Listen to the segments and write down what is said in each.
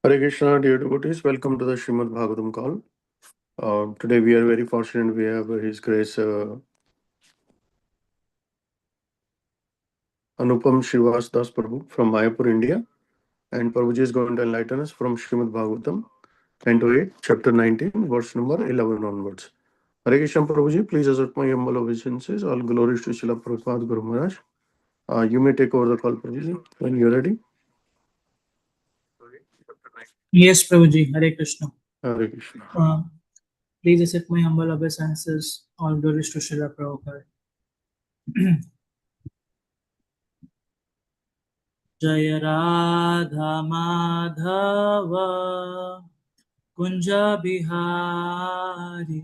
Hare Krishna, dear devotees. Welcome to the Srimad Bhagavatam call. Today we are very fortunate. We have His Grace Anupam Shriwas Das Prabhu from Mayapur, India. And Prabhuji is going to enlighten us from Srimad Bhagavatam, 10 to 8, chapter 19, verse number 11 onwards. Hare Krishna, Prabhuji. Please accept my humble obeisances. All glories to Srila Prabhupada Guru Maharaj. You may take over the call, Prabhuji, when you're ready. Yes, Prabhuji. Hare Krishna. Hare Krishna. Please accept my humble obeisances. All glories to Srila Prabhupada. Jaya Radha Madhava Kunja Bihari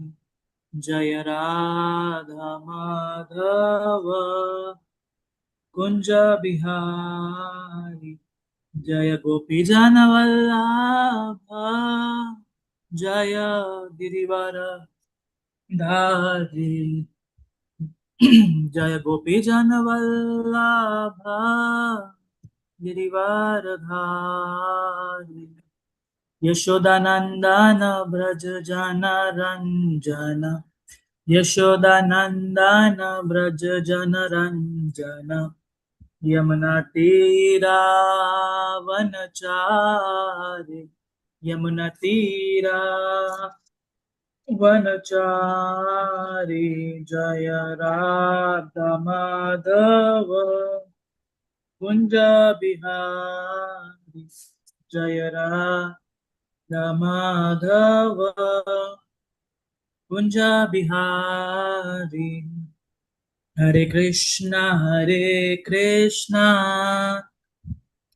Jaya Radha Madhava Kunja Bihari Jaya Gopi Jana Vallabha Jaya Girivara Dhari Jaya Gopi Jana Vallabha Girivaradhari Yashodanandana Braja Jana Ranjana Yashodanandana Braja Jana Ranjana Yamuna Tira Vanachari Yamuna Tira Vanachari Jaya Radha Madhava Kunja Bihari Jaya Radha Madhava Kunja Bihari Hare Krishna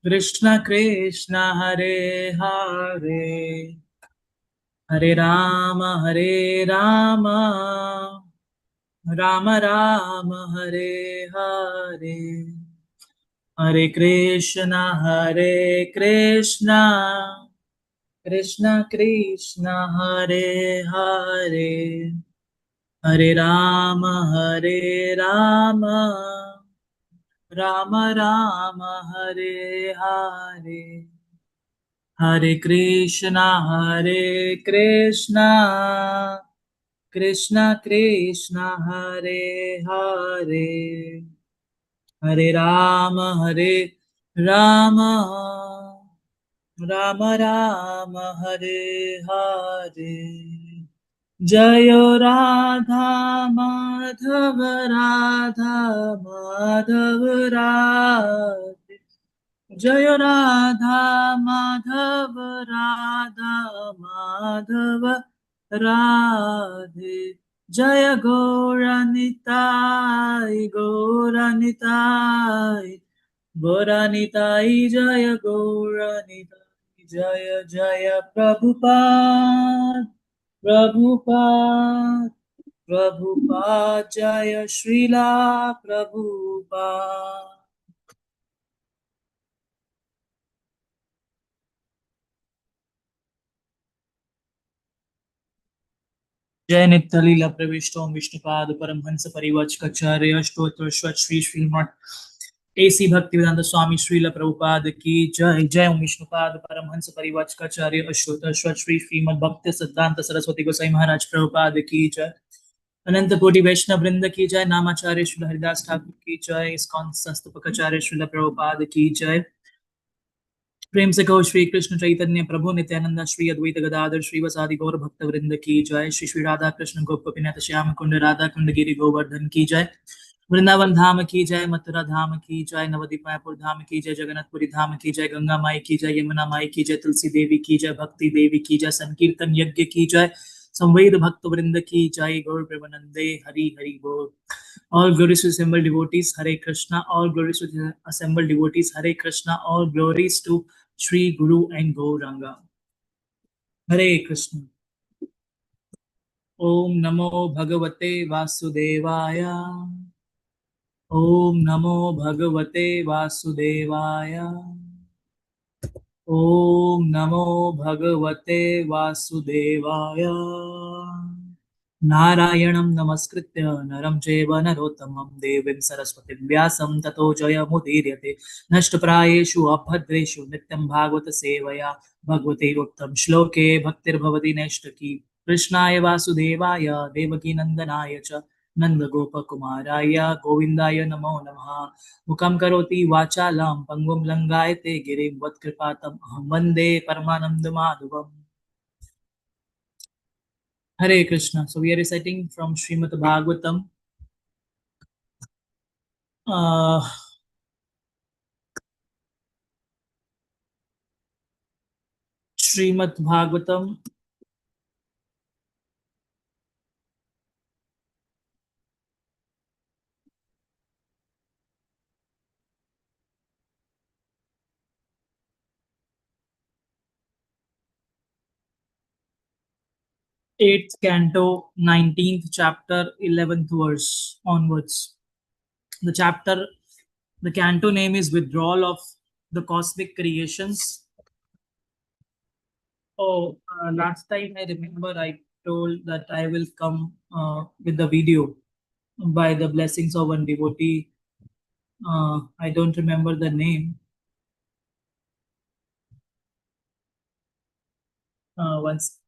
Krishna Krishna Hare Hare Hare Rama Rama Rama Hare Hare Hare Krishna Krishna Krishna Hare Hare Hare Rama Rama Rama Hare Hare Hare Krishna Krishna Krishna Hare Hare Hare Rama Rama Rama Hare Hare Jayo Radha Madhava Radhe Jayo Radha Madhava Radhe Jaya Gauranitai Jaya Gauranitai Jaya Jaya Prabhupada Jaya Srila Prabhupada Jai Nitya Pravishtom Vishnupad Paramhansa Parivachkacharya Stotra Shvat Shri Srimad AC Bhaktivedanta Swami Srila Prabhupada Ki Jai Jai Om Vishnupad Paramhansa Parivachkacharya Ashtotra Shvat Shri Srimad Bhakti Siddhanta Saraswati Gosai Maharaj Prabhupada Ki Jai अनंत कोटि वैष्णव वृंद की जय नामाचार्य श्रील हरिदास ठाकुर की जय ISKCON संस्थापकाचार्य Srila Prabhupada की जय प्रेम से कहो श्री कृष्ण चैतन्य प्रभु नित्यानंद श्री अद्वैत गदाधर श्रीवासादि गौर भक्त वृंद की जय श्री श्री राधा कृष्ण गोपीनाथ श्याम कुंड राधा कुंड गिरि गोवर्धन की जय वृंदावन धाम की जय मथुरा धाम की जय नवदीप मायापुर धाम की जय जगन्नाथपुरी धाम की जय गंगा माई की जय यमुना माई की जय तुलसी देवी की जय भक्ति देवी की जय संकीर्तन यज्ञ की जय संवेद भक्त वृंद की जय गौर प्रेमानंदे हरि हरि बोल All glories to assembled devotees, Hare Krishna. All glories to the assembled devotees, Hare Krishna. All glories to Sri Guru and Gauranga. Hare Krishna. Om Namo Bhagavate Vasudevaya. Om Namo Bhagavate Vasudevaya. Om Namo Bhagavate Vasudevaya. नारायणं नमस्कृत्य नरं चैव नरोत्तमं देवीं सरस्वतीं व्यासं ततो जयमुदीर्यते नष्टप्रायेषु अभद्रेषु नित्यं भागवत सेवया भगवते उत्तम श्लोके भक्तिर्भवति नैष्टकी कृष्णाय वासुदेवाय देवकीनन्दनाय च नन्दगोपकुमाराय गोविन्दाय नमो नमः मुखं करोति वाचालं पङ्गुं लङ्घयते गिरिं वत्कृपातम् अहं वन्दे परमानन्दमाधवम् Hare Krishna. So we are reciting from Srimad Bhagavatam. Uh, Srimad Bhagavatam, 8th canto, 19th chapter, 11th verse onwards. The chapter, the canto name is Withdrawal of the Cosmic Creations. Oh, last time I remember I told that I will come with the video by the blessings of one devotee. I don't remember the name. Once,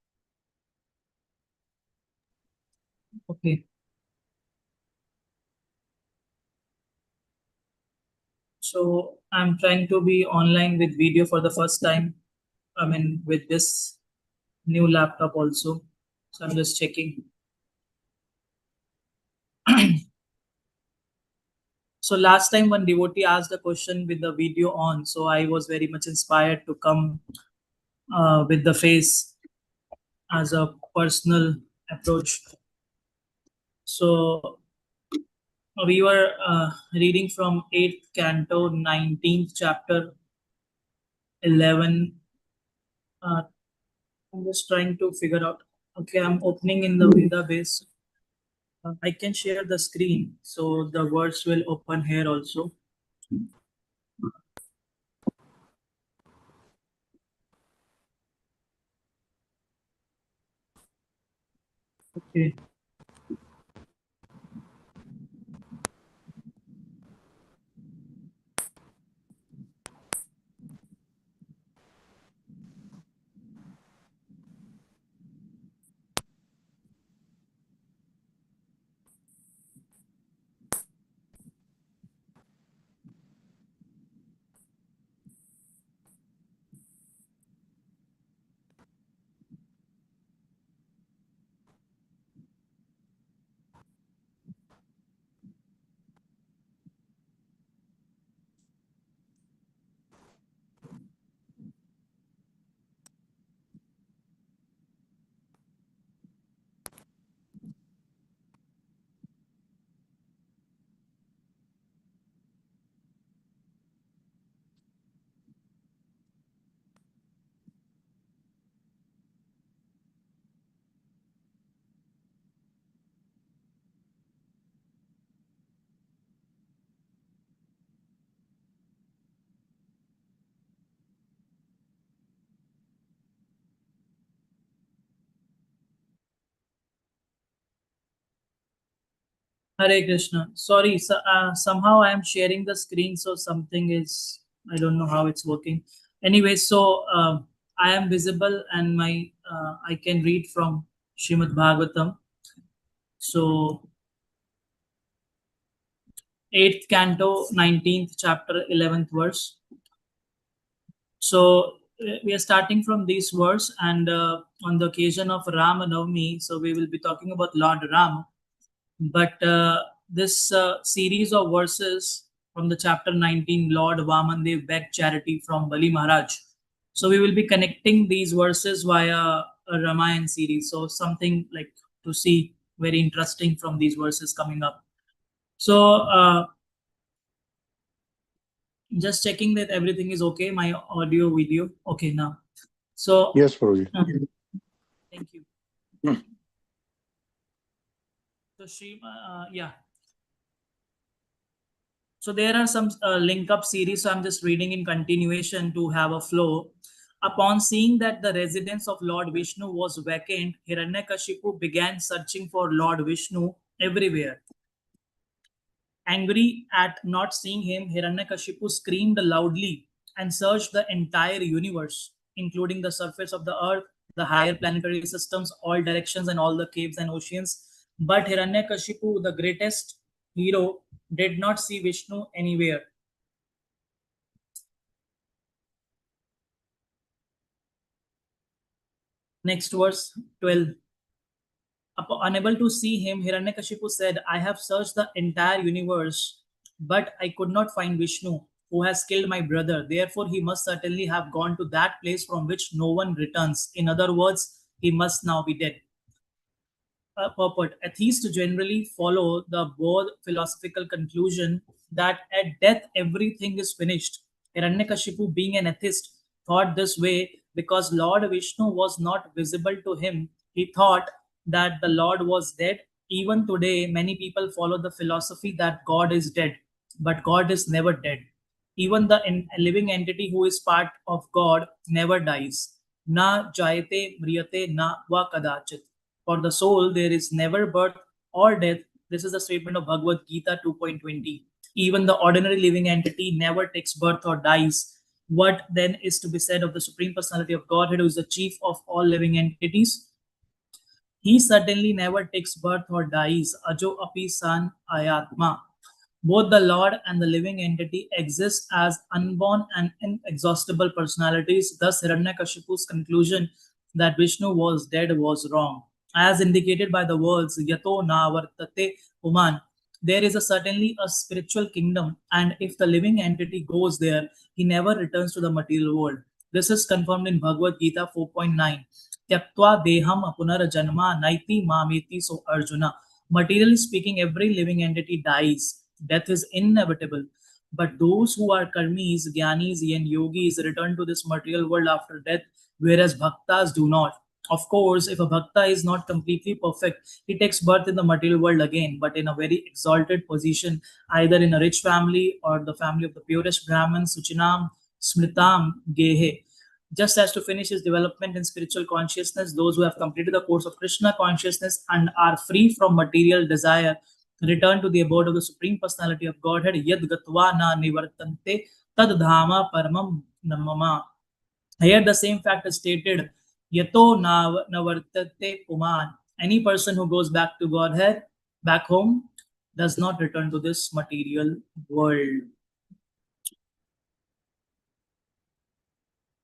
okay. So I'm trying to be online with video for the first time. I mean, with this new laptop also. So I'm just checking. So last time one devotee asked a question with the video on, so I was very much inspired to come with the face as a personal approach. So we were reading from 8th canto, 19th chapter, 11. Uh, I'm just trying to figure out. Okay, I'm opening in the database. I can share the screen, so the words will open here also. Okay. Hare Krishna. Sorry, so, somehow I am sharing the screen, so something is, I don't know how it's working. Anyway, so I am visible and my I can read from Srimad Bhagavatam. So 8th canto, 19th chapter, 11th verse. So we are starting from this verse, and on the occasion of Ram Navami, so we will be talking about Lord Ram. But this series of verses from the chapter 19, Lord Vamandev begged charity from Bali Maharaj. So we will be connecting these verses via a Ramayana series. So something like to see very interesting from these verses coming up. So just checking that everything is okay. My audio, video, okay now. So Yes, Prabhuji. Thank you. So Shri, yeah. So there are some link up series. So I'm just reading in continuation to have a flow. Upon seeing that the residence of Lord Vishnu was vacant, Hiranyakashipu began searching for Lord Vishnu everywhere. Angry at not seeing him, Hiranyakashipu screamed loudly and searched the entire universe, including the surface of the earth, the higher planetary systems, all directions, and all the caves and oceans. But Hiranyakashipu, the greatest hero, did not see Vishnu anywhere. Next verse 12. Unable to see him, Hiranyakashipu said, I have searched the entire universe, but I could not find Vishnu, who has killed my brother. Therefore, he must certainly have gone to that place from which no one returns. In other words, he must now be dead. Purport. Atheists generally follow the broad philosophical conclusion that at death everything is finished. Hiranyakashipu, being an atheist, thought this way because Lord Vishnu was not visible to him. He thought that the Lord was dead. Even today, many people follow the philosophy that God is dead, but God is never dead. Even the living entity who is part of God never dies. Na jayate mriyate na va kadachit. For the soul, there is never birth or death. This is the statement of Bhagavad Gita 2.20. Even the ordinary living entity never takes birth or dies. What then is to be said of the Supreme Personality of Godhead, who is the chief of all living entities? He certainly never takes birth or dies. Ajo api san ayatma. Both the Lord and the living entity exist as unborn and inexhaustible personalities. Thus, Hiranyakashipu's conclusion that Vishnu was dead was wrong. As indicated by the words Yato na vartate Uman, there is certainly a spiritual kingdom, and if the living entity goes there, he never returns to the material world. This is confirmed in Bhagavad Gita 4.9. Tyaktva deham punarjanma naiti mameti so Arjuna. Materially speaking, every living entity dies. Death is inevitable. But those who are karmis, jnanis, and yogis return to this material world after death, whereas bhaktas do not. Of course, if a bhakta is not completely perfect, he takes birth in the material world again, but in a very exalted position, either in a rich family or the family of the purest Brahman, Suchinam, Smritam, Gehe. Just as to finish his development in spiritual consciousness, those who have completed the course of Krishna consciousness and are free from material desire return to the abode of the Supreme Personality of Godhead. Yad gatva na nivartante tad dhama paramam namama. Here the same fact is stated. Yato na navartate puman. Any person who goes back to Godhead, back home, does not return to this material world.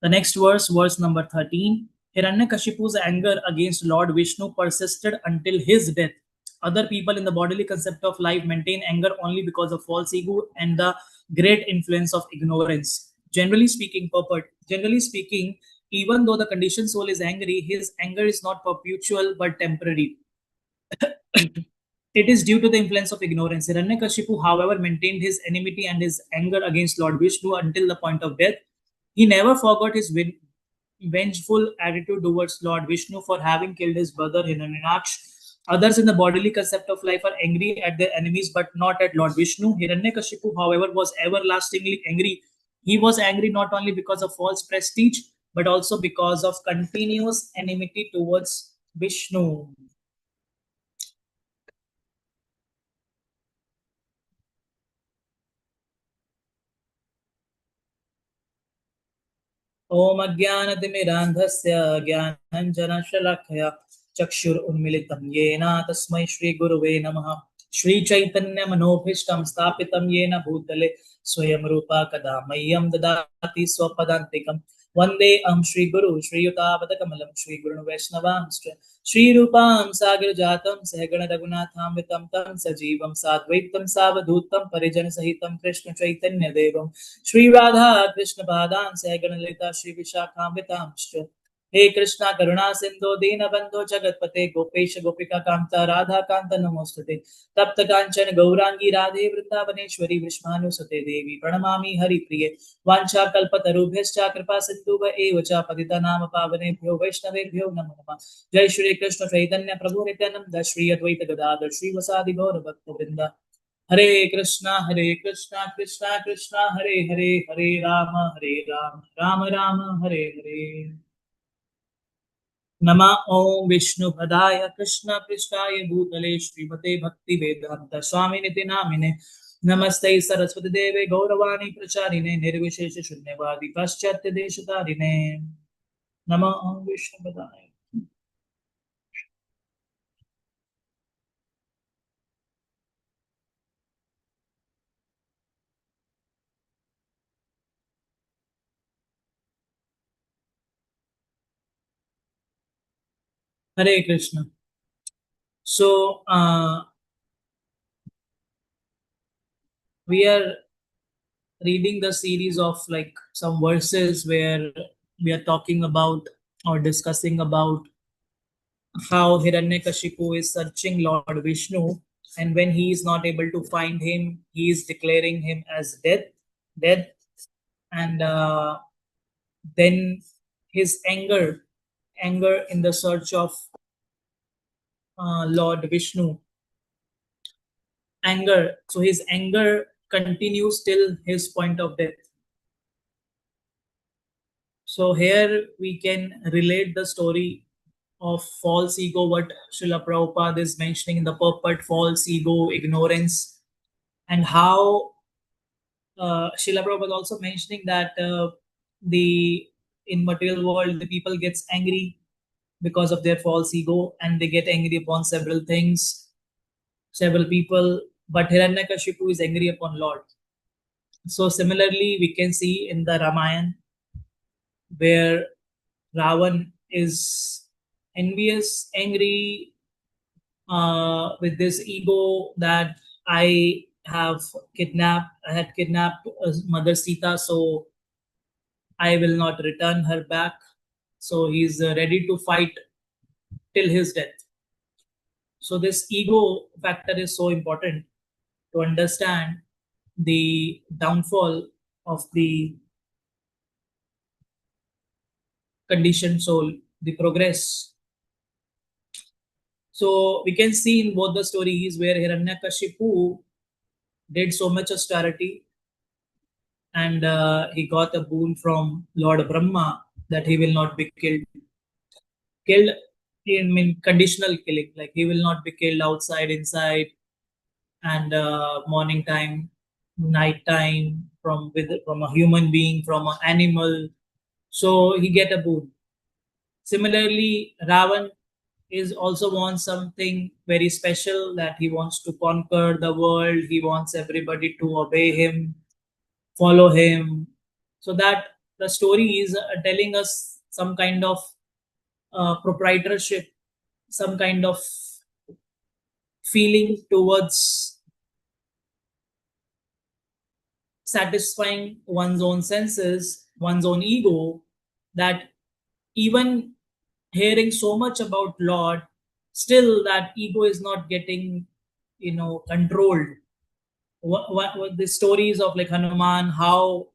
The next verse number 13. Hiranyakashipu's anger against Lord Vishnu persisted until his death. Other people in the bodily concept of life maintain anger only because of false ego and the great influence of ignorance. Generally speaking, even though the conditioned soul is angry, his anger is not perpetual but temporary. It is due to the influence of ignorance. Hiranyakashipu, however, maintained his enmity and his anger against Lord Vishnu until the point of death. He never forgot his vengeful attitude towards Lord Vishnu for having killed his brother Hiranyaksh. Others in the bodily concept of life are angry at their enemies but not at Lord Vishnu. Hiranyakashipu, however, was everlastingly angry. He was angry not only because of false prestige but also because of continuous enmity towards Vishnu. ॐ अज्ञानतिमिरान्धस्य ज्ञानञ्जनशलाखया चक्षुरुन्मिलितं येन तस्मै श्रीगुरुवे नमः। श्रीचैतन्यमनोभीष्टं स्थापितं येन भूतले स्वयं रूपा कदा मह्यं ददाति स्वपदान्तिकं। वन्दे अहं श्रीगुरु श्रीयुतापदकमलं श्रीगुरुन् वैष्णवांश्च श्रीरूपां सागरजातं सहगण रघुनाथान्वितं तं सजीवं साद्वैतं सावधूतं परिजनसहितं कृष्णचैतन्यदेवं श्रीराधा कृष्ण पादान् सहगण ललिता श्री विशाखान्वितांश्च। हे कृष्णा करुणा सिंधु दीनबंधो जगतपते गोपेश गोपिका कांता राधा कांता नमोस्तुते। तप्त कांचन गौरांगी राधे वृंदावनेश्वरी विष्णुसुते देवी प्रणमामि हरिप्रिये। वाञ्छा कल्पतरुभ्यश्च कृपा सिन्धुव एव च पतितानां पावनेभ्यो वैष्णवेभ्यो नमो नमः। जय श्री कृष्ण चैतन्य प्रभु नित्यानंद श्री अद्वैत गदाधर श्रीवासादि गौर भक्तवृंद। Hare Krishna, Krishna Krishna, Hare Hare, Hare Rama, Rama Rama, Hare Hare. Nama Om Vishnu Padaya Krishna Prishthaya Bhutale Srimate Bhakti Vedanta Swami Niti Namine Namaste Saraswati Deve Gauravani Pracharine Nirvishesha Shunyavadi Paschatya Deshatarine Nama Om Vishnu Padaya. Hare Krishna. So we are reading the series of like some verses where we are talking about or discussing about how Hiranyakashipu is searching Lord Vishnu, and when he is not able to find him, he is declaring him as dead, and then his anger in the search of Lord Vishnu, anger. So his anger continues till his point of death. So here we can relate the story of false ego, what Srila Prabhupada is mentioning in the purport, false ego, ignorance, and how Srila Prabhupada also mentioning that the in material world the people gets angry because of their false ego, and they get angry upon several things, several people. But Hiranyakashipu is angry upon Lord. So similarly, we can see in the Ramayana where Ravan is envious, angry with this ego that I had kidnapped Mother Sita, so I will not return her back. So he's ready to fight till his death. So this ego factor is so important to understand the downfall of the conditioned soul, the progress. So we can see in both the stories where Hiranyakashipu did so much austerity, and he got a boon from Lord Brahma that he will not be killed in mean conditional killing, like he will not be killed outside, inside, and morning time, night time, from a human being, from an animal. So he get a boon. Similarly, Ravan is also wants something very special, that he wants to conquer the world. He wants everybody to obey him, follow him. So that the story is telling us some kind of proprietorship, some kind of feeling towards satisfying one's own senses, one's own ego, that even hearing so much about Lord, still that ego is not getting, controlled. What the stories of like Hanuman, how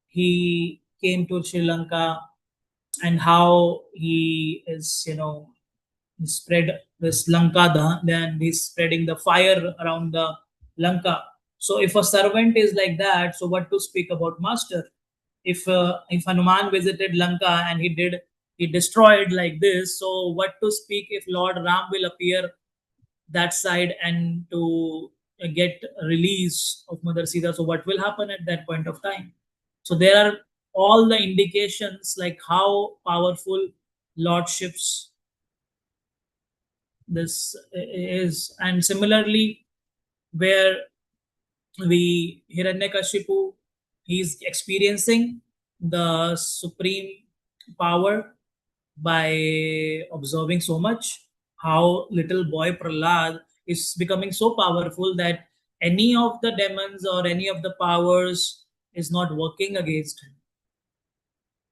he came to Sri Lanka, and how he is, he spread this then he's spreading the fire around the Lanka. So if a servant is like that, so what to speak about master? If Hanuman visited Lanka and he destroyed like this, so what to speak if Lord Ram will appear that side and to get release of Mother Sita? So what will happen at that point of time? So there are all the indications like how powerful lordships this is. And similarly, where we Hiranyakashipu, he's experiencing the supreme power by observing so much, how little boy Prahlad is becoming so powerful that any of the demons or any of the powers is not working against him.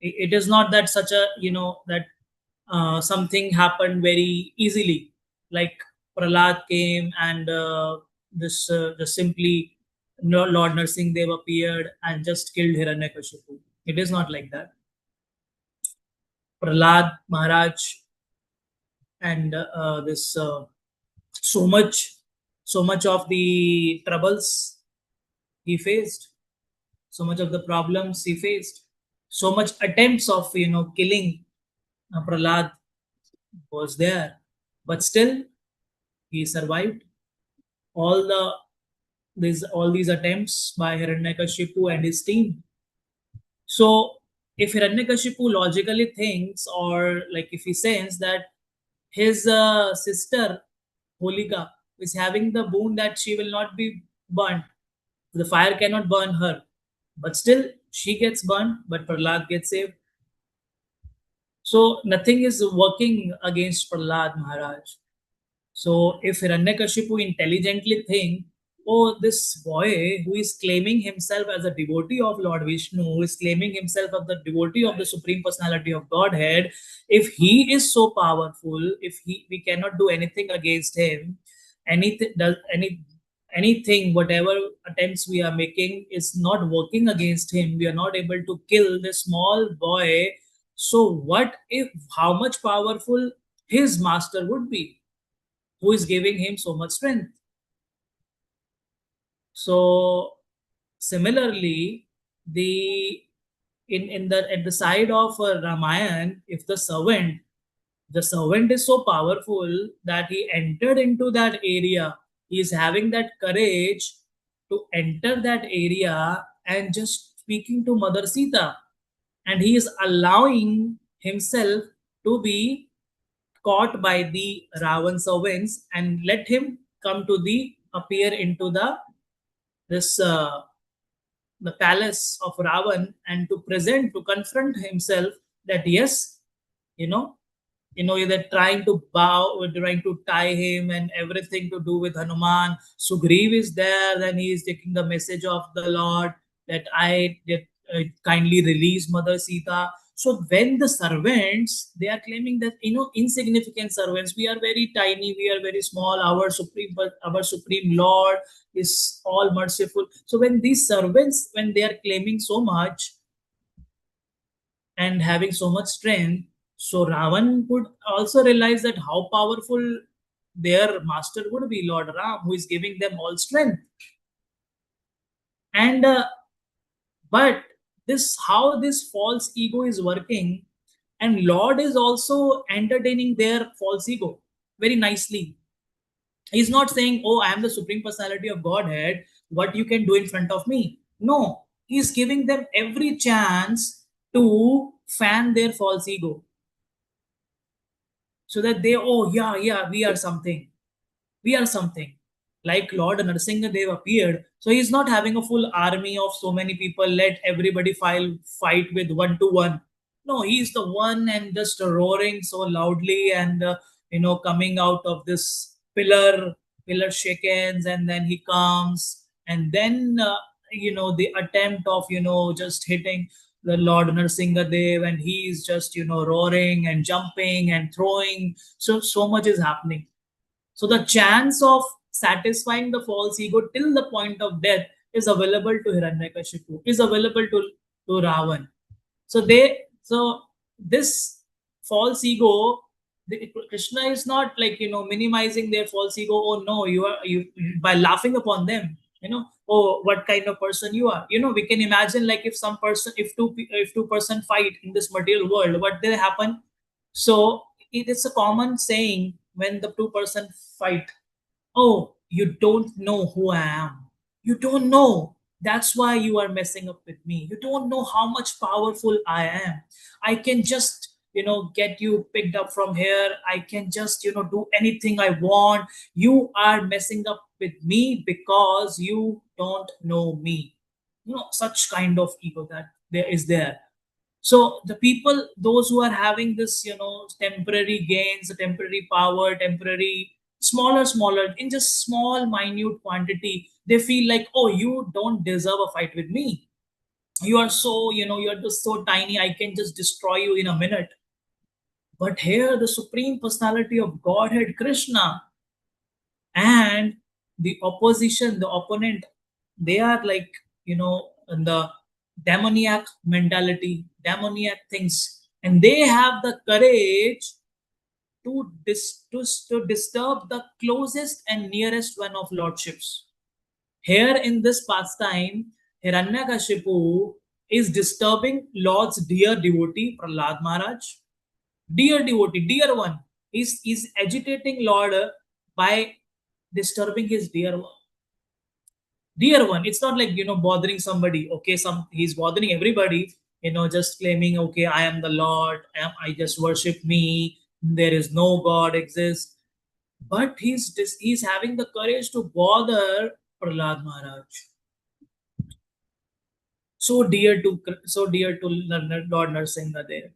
It is not that such a, that something happened very easily, like Prahlad came and this just simply Lord Nursing Dev appeared and just killed Hiranyakashipu. It is not like that. Prahlad Maharaj and this so much so much of the troubles he faced, so much of the problems he faced, so much attempts of killing Prahlad was there, but still he survived all these attempts by Hiranyakashipu and his team. So if Hiranyakashipu logically thinks, or like if he says that his sister Holika is having the boon that she will not be burnt, the fire cannot burn her, but still she gets burnt, but Prahlad gets saved. So nothing is working against Prahlad Maharaj. So if Hiranyakashipu intelligently think, oh, this boy who is claiming himself as a devotee of Lord Vishnu, who is claiming himself as the devotee of the Supreme Personality of Godhead, if he is so powerful, if we cannot do anything against him, anything does anything, whatever attempts we are making is not working against him. We are not able to kill this small boy. So what if how much powerful his master would be, who is giving him so much strength? So similarly, the in the at the side of Ramayan, if the servant is so powerful that he entered into that area, he is having that courage to enter that area and just speaking to Mother Sita, and he is allowing himself to be caught by the Ravan servants and let him come to the appear into this the palace of Ravan, and to present, to confront himself that yes, you know they're trying to bow, trying to tie him and everything to do with Hanuman. Sugriv is there, then he is taking the message of the Lord that I did kindly release Mother Sita. So when the servants, they are claiming that insignificant servants, we are very tiny, we are very small, our supreme Lord is all merciful. So when these servants, when they are claiming so much and having so much strength, so Ravan could also realize that how powerful their master would be, Lord Ram, who is giving them all strength. And but this how this false ego is working, and Lord is also entertaining their false ego very nicely. He's not saying, "Oh, I am the supreme personality of Godhead. What you can do in front of me?" No, he's giving them every chance to fan their false ego, so that they, oh yeah, yeah, we are something, we are something. Like Lord Narsinga Dev appeared, so he's not having a full army of so many people, let everybody fight with 1 to 1. No, he's the one and just roaring so loudly, and coming out of this pillar shakens, and then he comes, and then the attempt of just hitting the Lord Narsinga Dev, and he's just roaring and jumping and throwing. So much is happening. So the chance of satisfying the false ego till the point of death is available to Hiranyakashipu, is available to Ravan. So this false ego, Krishna is not like minimizing their false ego. Oh no, you by laughing upon them. Oh, what kind of person you are. We can imagine, like, if some person, if two person fight in this material world, what will happen? So it is a common saying when the two-person fight. Oh, you don't know who I am. You don't know. That's why you are messing up with me. You don't know how much powerful I am. I can just, get you picked up from here. I can just, do anything I want. You are messing up with me because you don't know me. Such kind of ego that there is there. So the people, those who are having this, temporary gains, temporary power, temporary smaller, in just small, minute quantity, they feel like, oh, you don't deserve a fight with me. You are so, you're just so tiny. I can just destroy you in a minute. But here, the Supreme Personality of Godhead, Krishna, and the opposition, the opponent, they are like, in the demoniac mentality, demoniac things, and they have the courage to disturb the closest and nearest one of lordships. Here in this pastime, Hiranyakashipu is disturbing Lord's dear devotee Prahlad Maharaj. Dear devotee, dear one, is agitating Lord by disturbing his dear one. It's not like bothering somebody. Okay, he's bothering everybody. Just claiming, okay, I am the Lord. I just worship me. There is no God exists. But he's having the courage to bother Prahlad Maharaj. So dear to Lord Narsingadev.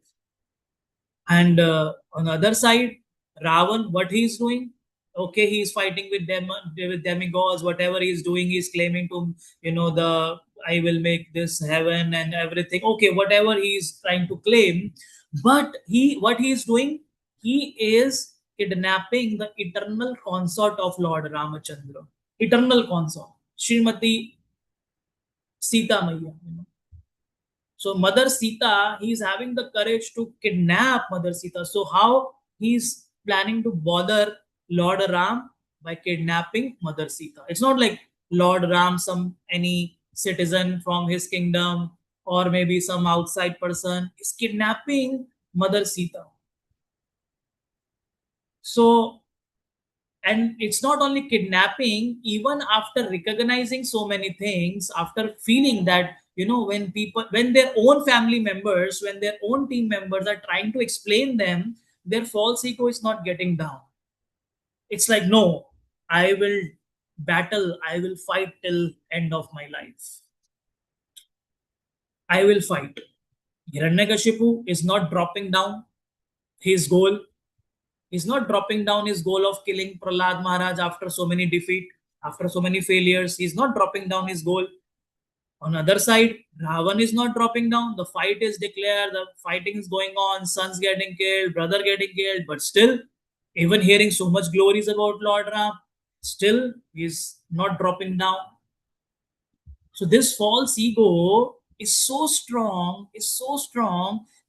And on the other side, Ravan, what he's doing? Okay, he's fighting with demigods. Whatever he's doing, he's claiming to the I will make this heaven and everything. Okay, whatever he's trying to claim, but what he's doing, he is kidnapping the eternal consort of Lord Ramachandra, eternal consort, Srimati Sita Maya. So Mother Sita, he's having the courage to kidnap Mother Sita. So how he's planning to bother Lord Ram? By kidnapping Mother Sita. It's not like Lord Ram, any citizen from his kingdom or maybe some outside person is kidnapping Mother Sita. So, and it's not only kidnapping, even after recognizing so many things, after feeling that when their own family members, when their own team members are trying to explain them, their false ego is not getting down. It's like, no, I will battle, I will fight till end of my life. I will fight. Hiranyakashipu is not dropping down his goal. He's not dropping down his goal of killing Prahlad Maharaj after so many defeat, after so many failures. He's not dropping down his goal. On the other side, Ravan is not dropping down. The fight is declared, the fighting is going on, sons getting killed, brother getting killed, but still, even hearing so much glories about Lord Ram, still he's not dropping down. So this false ego is so strong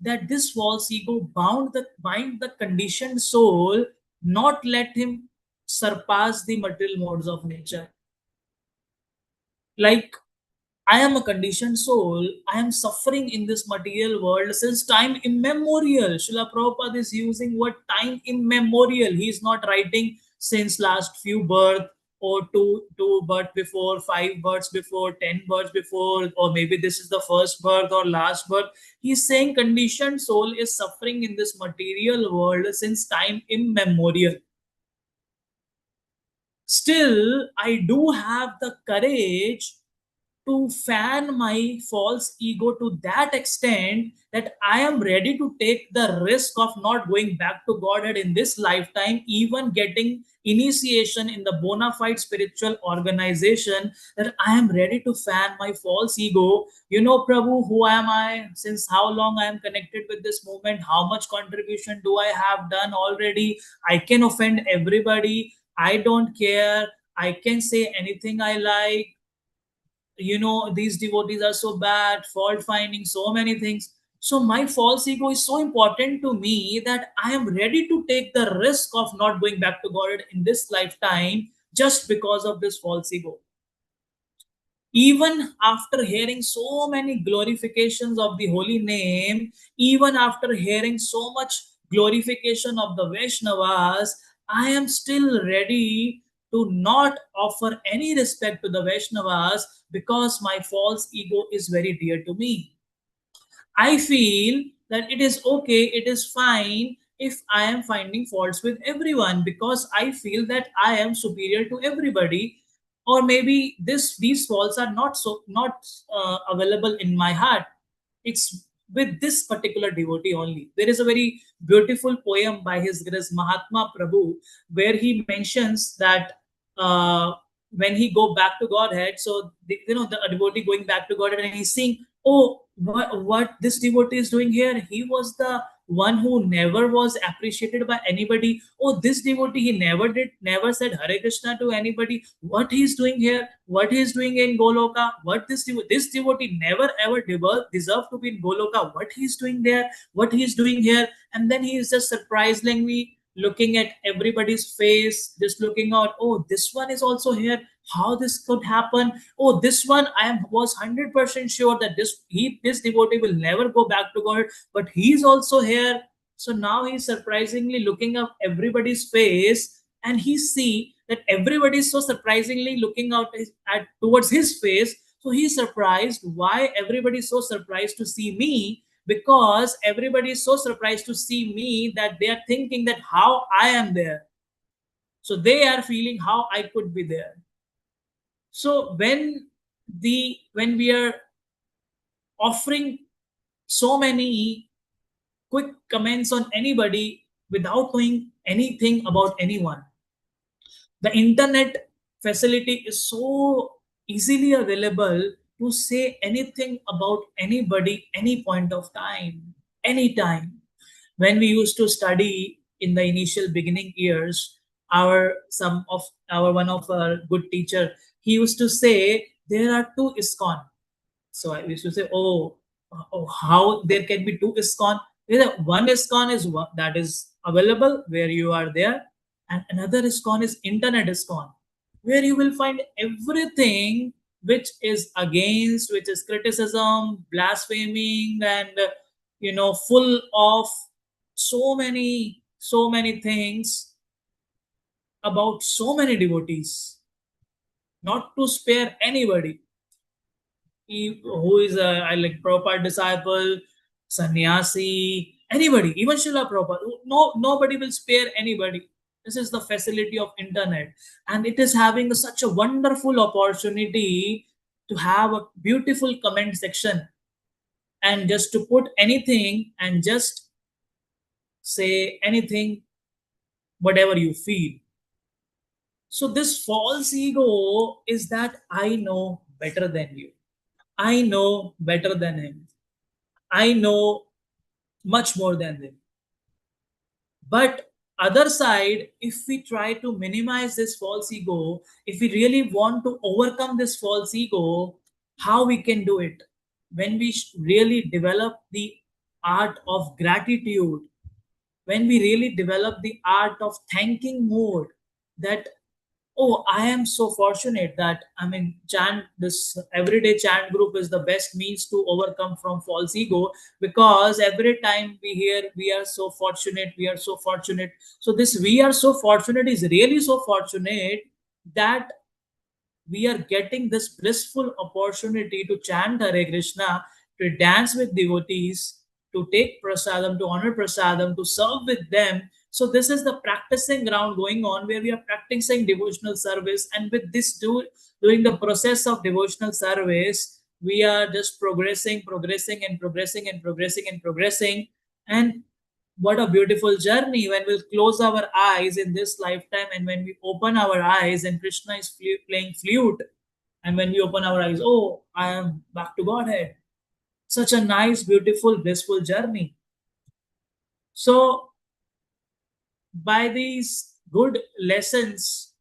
that this false ego bind the conditioned soul, not let him surpass the material modes of nature. Like, I am a conditioned soul. I am suffering in this material world since time immemorial. Srila Prabhupada is using word time immemorial. He is not writing since last few birth or two birth before, 5 births before, 10 births before, or maybe this is the first birth or last birth. He is saying conditioned soul is suffering in this material world since time immemorial. Still, I do have the courage to fan my false ego to that extent that I am ready to take the risk of not going back to Godhead in this lifetime, even getting initiation in the bona fide spiritual organization, that I am ready to fan my false ego. Prabhu, who am I? Since how long I am connected with this movement? How much contribution do I have done already? I can offend everybody. I don't care. I can say anything I like. These devotees are so bad, fault finding, so many things. So my false ego is so important to me that I am ready to take the risk of not going back to God in this lifetime just because of this false ego. Even after hearing so many glorifications of the holy name, even after hearing so much glorification of the Vaishnavas, I am still ready to not offer any respect to the Vaishnavas because my false ego is very dear to me. I feel that it is okay, it is fine if I am finding faults with everyone because I feel that I am superior to everybody, or maybe these faults are not available in my heart. It's with this particular devotee only. There is a very beautiful poem by His Grace Mahatma Prabhu where he mentions that when he go back to Godhead, so the devotee going back to Godhead and he's saying, oh, what this devotee is doing here? He was the one who never was appreciated by anybody. Oh, this devotee, he never said Hare Krishna to anybody. What he's doing here? What he's doing in Goloka? What this devotee never ever deserved to be in Goloka. What he's doing there? What he's doing here? And then he is just surprisingly looking at everybody's face, just looking out, oh, this one is also here. How this could happen? Oh, this one was 100% sure that this devotee will never go back to God, but he's also here. So now he's surprisingly looking up everybody's face, and he see that everybody is so surprisingly looking out at towards his face. So he's surprised why everybody is so surprised to see me, because everybody is so surprised to see me that they are thinking that how I am there. So they are feeling how I could be there. So when we are offering so many quick comments on anybody without knowing anything about anyone, the internet facility is so easily available to say anything about anybody any point of time, anytime. When we used to study in the initial beginning years, our one of our good teacher, he used to say there are two iskon. So I used to say, oh, how there can be two ISKCON? One ISKCON is one that is available where you are there, and another ISKCON is internet ISKCON, where you will find everything which is against, which is criticism, blaspheming, and full of so many things about so many devotees, not to spare anybody. Who is a I like Prabhupada disciple, sannyasi, anybody, even Srila Prabhupada. No, nobody will spare anybody. This is the facility of internet, and it is having such a wonderful opportunity to have a beautiful comment section, and just to put anything and just say anything, whatever you feel. So this false ego is that I know better than you. I know better than him. I know much more than them. But other side, if we try to minimize this false ego, if we really want to overcome this false ego, how we can do it? When we really develop the art of gratitude, when we really develop the art of thanking more, that oh, I am so fortunate that chant, this everyday chant group is the best means to overcome from false ego, because every time we hear we are so fortunate, we are so fortunate. So this we are so fortunate is really so fortunate that we are getting this blissful opportunity to chant Hare Krishna, to dance with devotees, to take prasadam, to honor prasadam, to serve with them. So this is the practicing ground going on where we are practicing devotional service, and with this during the process of devotional service, we are just progressing, progressing, and progressing, and progressing, and progressing. And what a beautiful journey when we'll close our eyes in this lifetime, and when we open our eyes and Krishna is playing flute, and when we open our eyes, oh, I am back to Godhead. Such a nice, beautiful, blissful journey. So by these good lessons,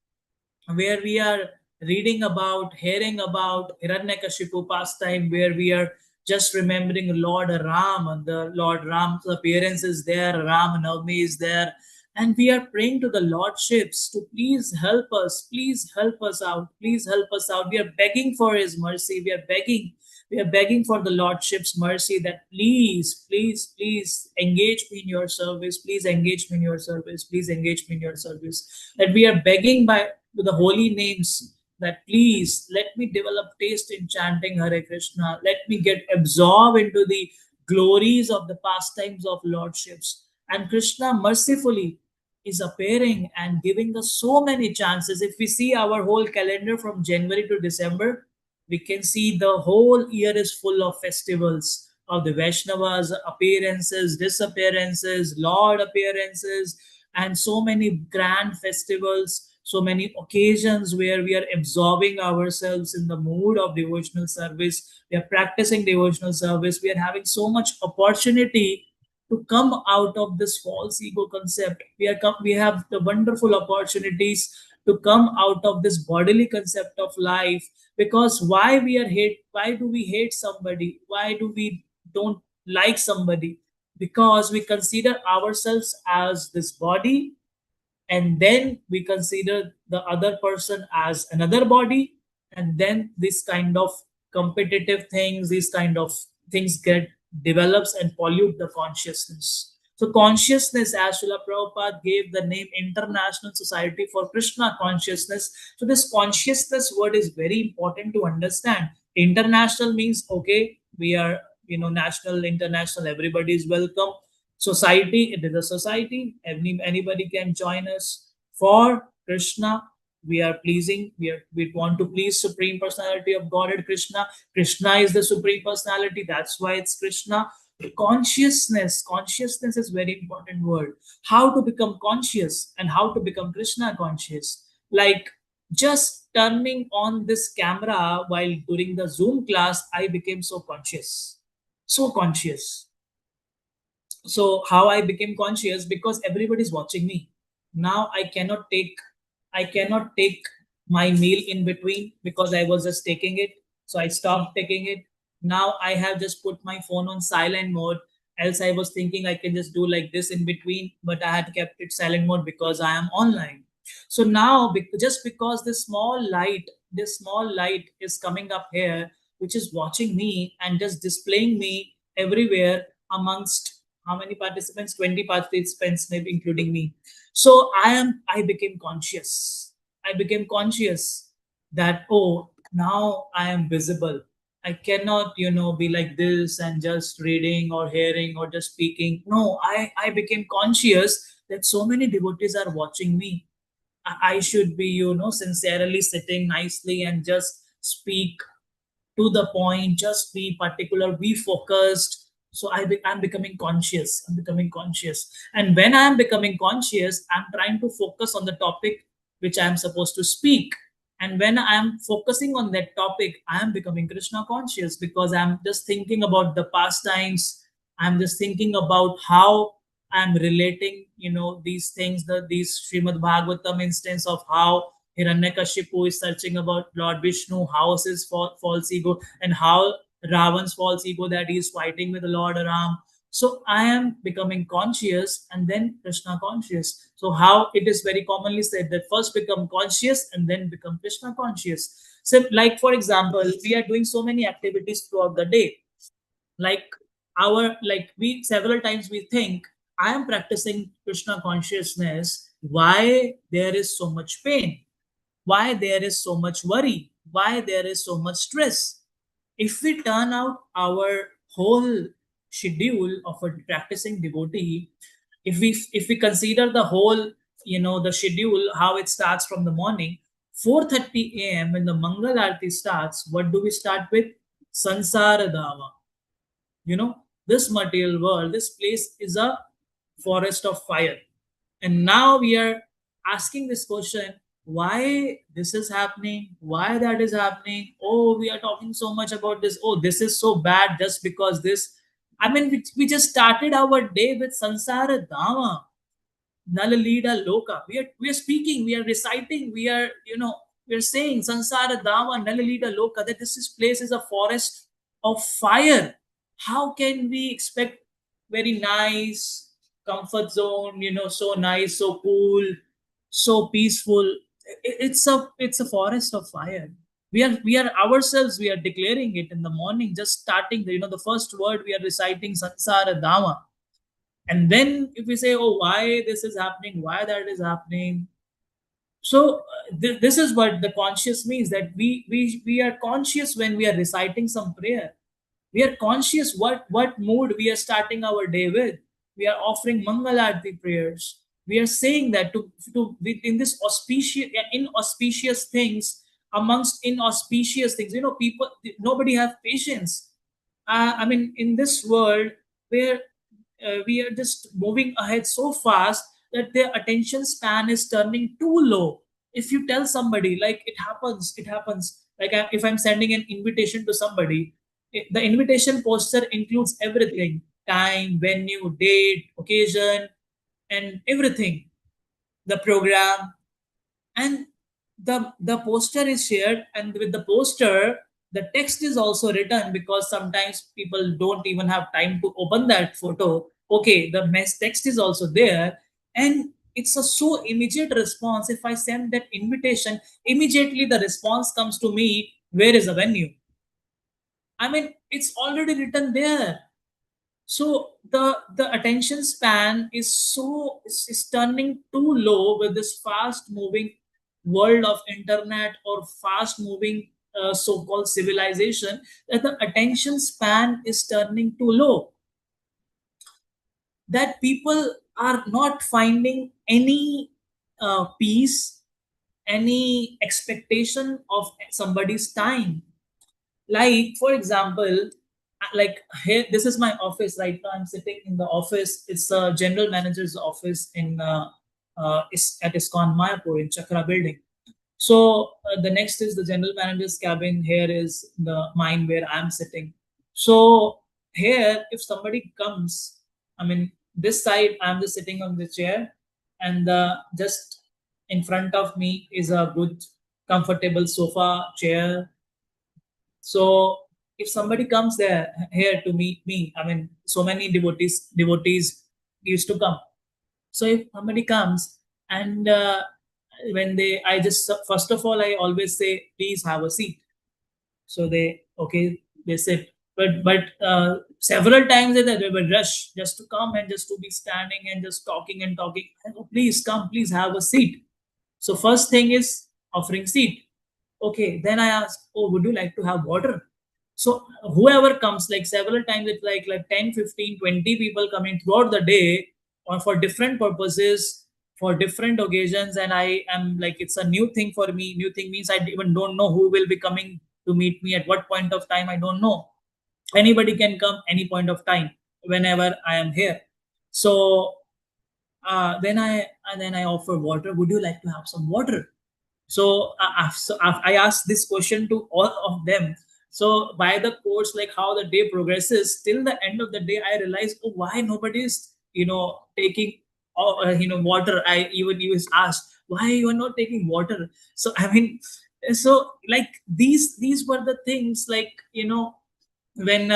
where we are reading about, hearing about Hiranyakashipu pastime, where we are just remembering Lord Ram, and the Lord Ram's appearance is there, Ram Navami is there, and we are praying to the Lordships to please help us out, please help us out. We are begging for His mercy, we are begging for the Lordship's mercy that please, please, please engage me in your service, please engage me in your service, please engage me in your service. That we are begging by to the holy names that please let me develop taste in chanting Hare Krishna. Let me get absorbed into the glories of the pastimes of Lordships. And Krishna mercifully is appearing and giving us so many chances. If we see our whole calendar from January to December, we can see the whole year is full of festivals of the Vaishnavas, appearances, disappearances, Lord appearances, and so many grand festivals, so many occasions where we are absorbing ourselves in the mood of devotional service. We are practicing devotional service. We are having so much opportunity to come out of this false ego concept. We have the wonderful opportunities to come out of this bodily concept of life. Because why do we hate somebody, why do we don't like somebody? Because we consider ourselves as this body, and then we consider the other person as another body, and then this kind of competitive things, these kind of things get develops and pollute the consciousness. So consciousness, as Srila Prabhupada gave the name International Society for Krishna Consciousness. So this consciousness word is very important to understand. International means, okay, we are, national, international, everybody is welcome. Society, it is a society, anybody can join us. For Krishna, we are pleasing, we want to please Supreme Personality of Godhead Krishna. Krishna is the Supreme Personality, that's why it's Krishna. Consciousness is very important word. How to become conscious and how to become Krishna conscious, like just turning on this camera while during the Zoom class, I became so conscious, so conscious. So how I became conscious, because everybody's watching me. Now I cannot take my meal in between because I was just taking it. So I stopped taking it. Now I have just put my phone on silent mode. Else I was thinking I can just do like this in between, but I had kept it silent mode because I am online. So now, just because this small light is coming up here, which is watching me and just displaying me everywhere amongst how many participants? 20 participants, maybe including me. So I became conscious. I became conscious that, oh, now I am visible. I cannot, be like this and just reading or hearing or just speaking. No, I became conscious that so many devotees are watching me. I should be, sincerely sitting nicely and just speak to the point, just be particular, be focused. So I'm becoming conscious. I'm becoming conscious. And when I'm becoming conscious, I'm trying to focus on the topic which I'm supposed to speak. And when I'm focusing on that topic, I'm becoming Krishna conscious because I'm just thinking about the pastimes. I'm just thinking about how I'm relating, these things, these Srimad Bhagavatam instance of how Hiranyakashipu is searching about Lord Vishnu, how is his false ego, and how Ravan's false ego that he is fighting with the Lord Ram. So I am becoming conscious and then Krishna conscious. So how it is very commonly said that first become conscious and then become Krishna conscious. So like for example, we are doing so many activities throughout the day. Like we several times we think I am practicing Krishna consciousness. Why there is so much pain? Why there is so much worry, why there is so much stress. If we turn out our whole schedule of a practicing devotee, if we consider the whole, the schedule, how it starts from the morning, 4:30 a.m. when the Mangal Arati starts, what do we start with? Sansara Dava. This material world, this place is a forest of fire. And now we are asking this question, why this is happening, why that is happening. Oh, we are talking so much about this. Oh, this is so bad just because this. I mean, we just started our day with Sansara Dama. Nalalida Loka. We are speaking, we are reciting, we are saying Sansara Dava Nalalida Loka, that this place is a forest of fire. How can we expect very nice comfort zone, so nice, so cool, so peaceful? It's a forest of fire. We are ourselves, we are declaring it in the morning, just starting the first word we are reciting Sansara Dama. And then if we say, oh, why this is happening, why that is happening. So this is what the conscious means, that we are conscious when we are reciting some prayer. We are conscious what mood we are starting our day with. We are offering Mangalarti prayers. We are saying that in this auspicious, inauspicious things, amongst inauspicious things, people, nobody have patience. I mean, in this world where we are just moving ahead so fast that their attention span is turning too low. If you tell somebody, like it happens. Like if I'm sending an invitation to somebody, the invitation poster includes everything: time, venue, date, occasion, and everything, the program. And the poster is shared, and with the poster the text is also written, because sometimes people don't even have time to open that photo. Okay, the text is also there. And it's a so immediate response. If I send that invitation, immediately the response comes to me, where is the venue? I mean, it's already written there. So the attention span is is turning too low with this fast moving world of internet, or fast moving so-called civilization, that the attention span is turning too low, that people are not finding any peace, any expectation of somebody's time. Like for example, like here, this is my office right now. I'm sitting in the office. It's a general manager's office in is at ISKCON Mayapur in Chakra building. So the next is the general manager's cabin. Here is the mine where I'm sitting. So here, if somebody comes, I mean, this side I'm just sitting on the chair, and just in front of me is a good, comfortable sofa chair. So if somebody comes there here to meet me, I mean, so many devotees used to come. So if somebody comes, and when they, I just first of all I always say, please have a seat. So they, okay, they sit. But several times they will rush just to come and just to be standing and just talking and talking. I go, please come, please have a seat. So first thing is offering seat. Okay, then I ask, oh, would you like to have water? So whoever comes, like several times, it's like 10, 15, 20 people coming throughout the day, or for different purposes, for different occasions. And I am like, it's a new thing for me. New thing means I even don't know who will be coming to meet me at what point of time. I don't know. Anybody can come any point of time whenever I am here. So then I offer water. Would you like to have some water? I asked this question to all of them. So by the course, like how the day progresses, till the end of the day, I realized, oh, why nobody is, taking, water. I even asked, why you are not taking water? So I mean, so like these were the things, like, when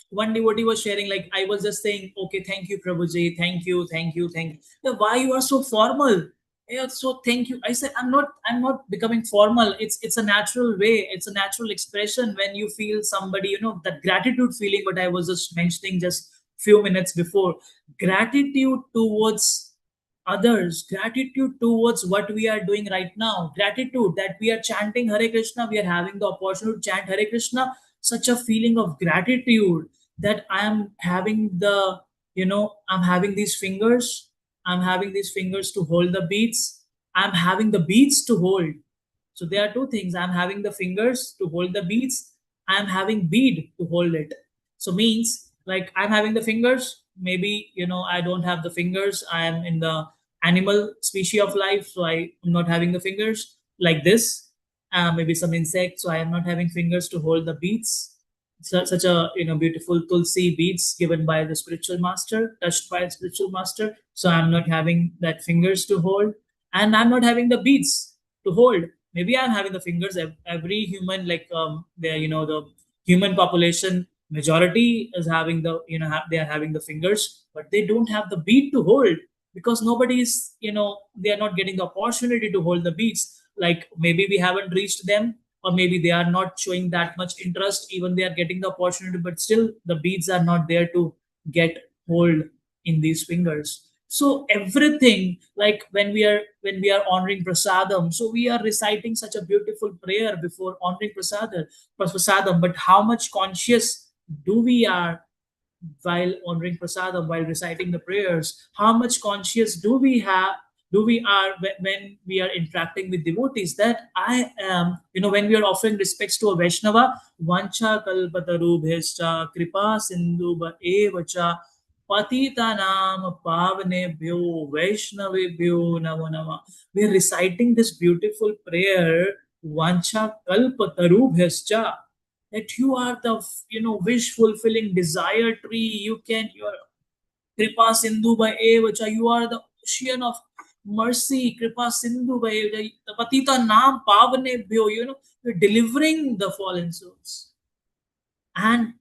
one devotee was sharing, like I was just saying, okay, thank you, Prabhuji, thank you. Yeah, why you are so formal? Yeah, so thank you. I said, I'm not becoming formal. It's a natural way. It's a natural expression when you feel somebody, that gratitude feeling. What I was just mentioning just few minutes before, gratitude towards others, gratitude towards what we are doing right now, gratitude that we are chanting Hare Krishna, we are having the opportunity to chant Hare Krishna, such a feeling of gratitude, that I am having I'm having these fingers, I'm having these fingers to hold the beads, I'm having the beads to hold. So there are two things. I'm having the fingers to hold the beads. I'm having bead to hold it. So means, like, I'm having the fingers. Maybe, I don't have the fingers. I am in the animal species of life, so I am not having the fingers like this. Maybe some insects, so I am not having fingers to hold the beads. Such a beautiful tulsi beads given by the spiritual master, touched by the spiritual master. So I'm not having that fingers to hold, and I'm not having the beads to hold. Maybe I'm having the fingers. Every human, like, the human population majority is having the, they are having the fingers, but they don't have the bead to hold, because nobody is, they are not getting the opportunity to hold the beads. Like maybe we haven't reached them, or maybe they are not showing that much interest. Even they are getting the opportunity, but still the beads are not there to get hold in these fingers. So everything, like when we are honoring prasadam, so we are reciting such a beautiful prayer before honoring prasadam, but how much conscious do we are while honoring prasadam, while reciting the prayers? How much conscious do we are when we are interacting with devotees, that I am, when we are offering respects to a Vaishnava, vancha kalpatarubhescha kripa sindhuba evacha patitanam pavanebhyo vaishnavebhyo namo nama. We are reciting this beautiful prayer, vancha kalpatarubhescha, that you are the, wish fulfilling desire tree. You are kripa sindhu by evacha, you are the ocean of mercy. Kripa sindhu by the patita nam pavane bhyo, you're delivering the fallen souls. And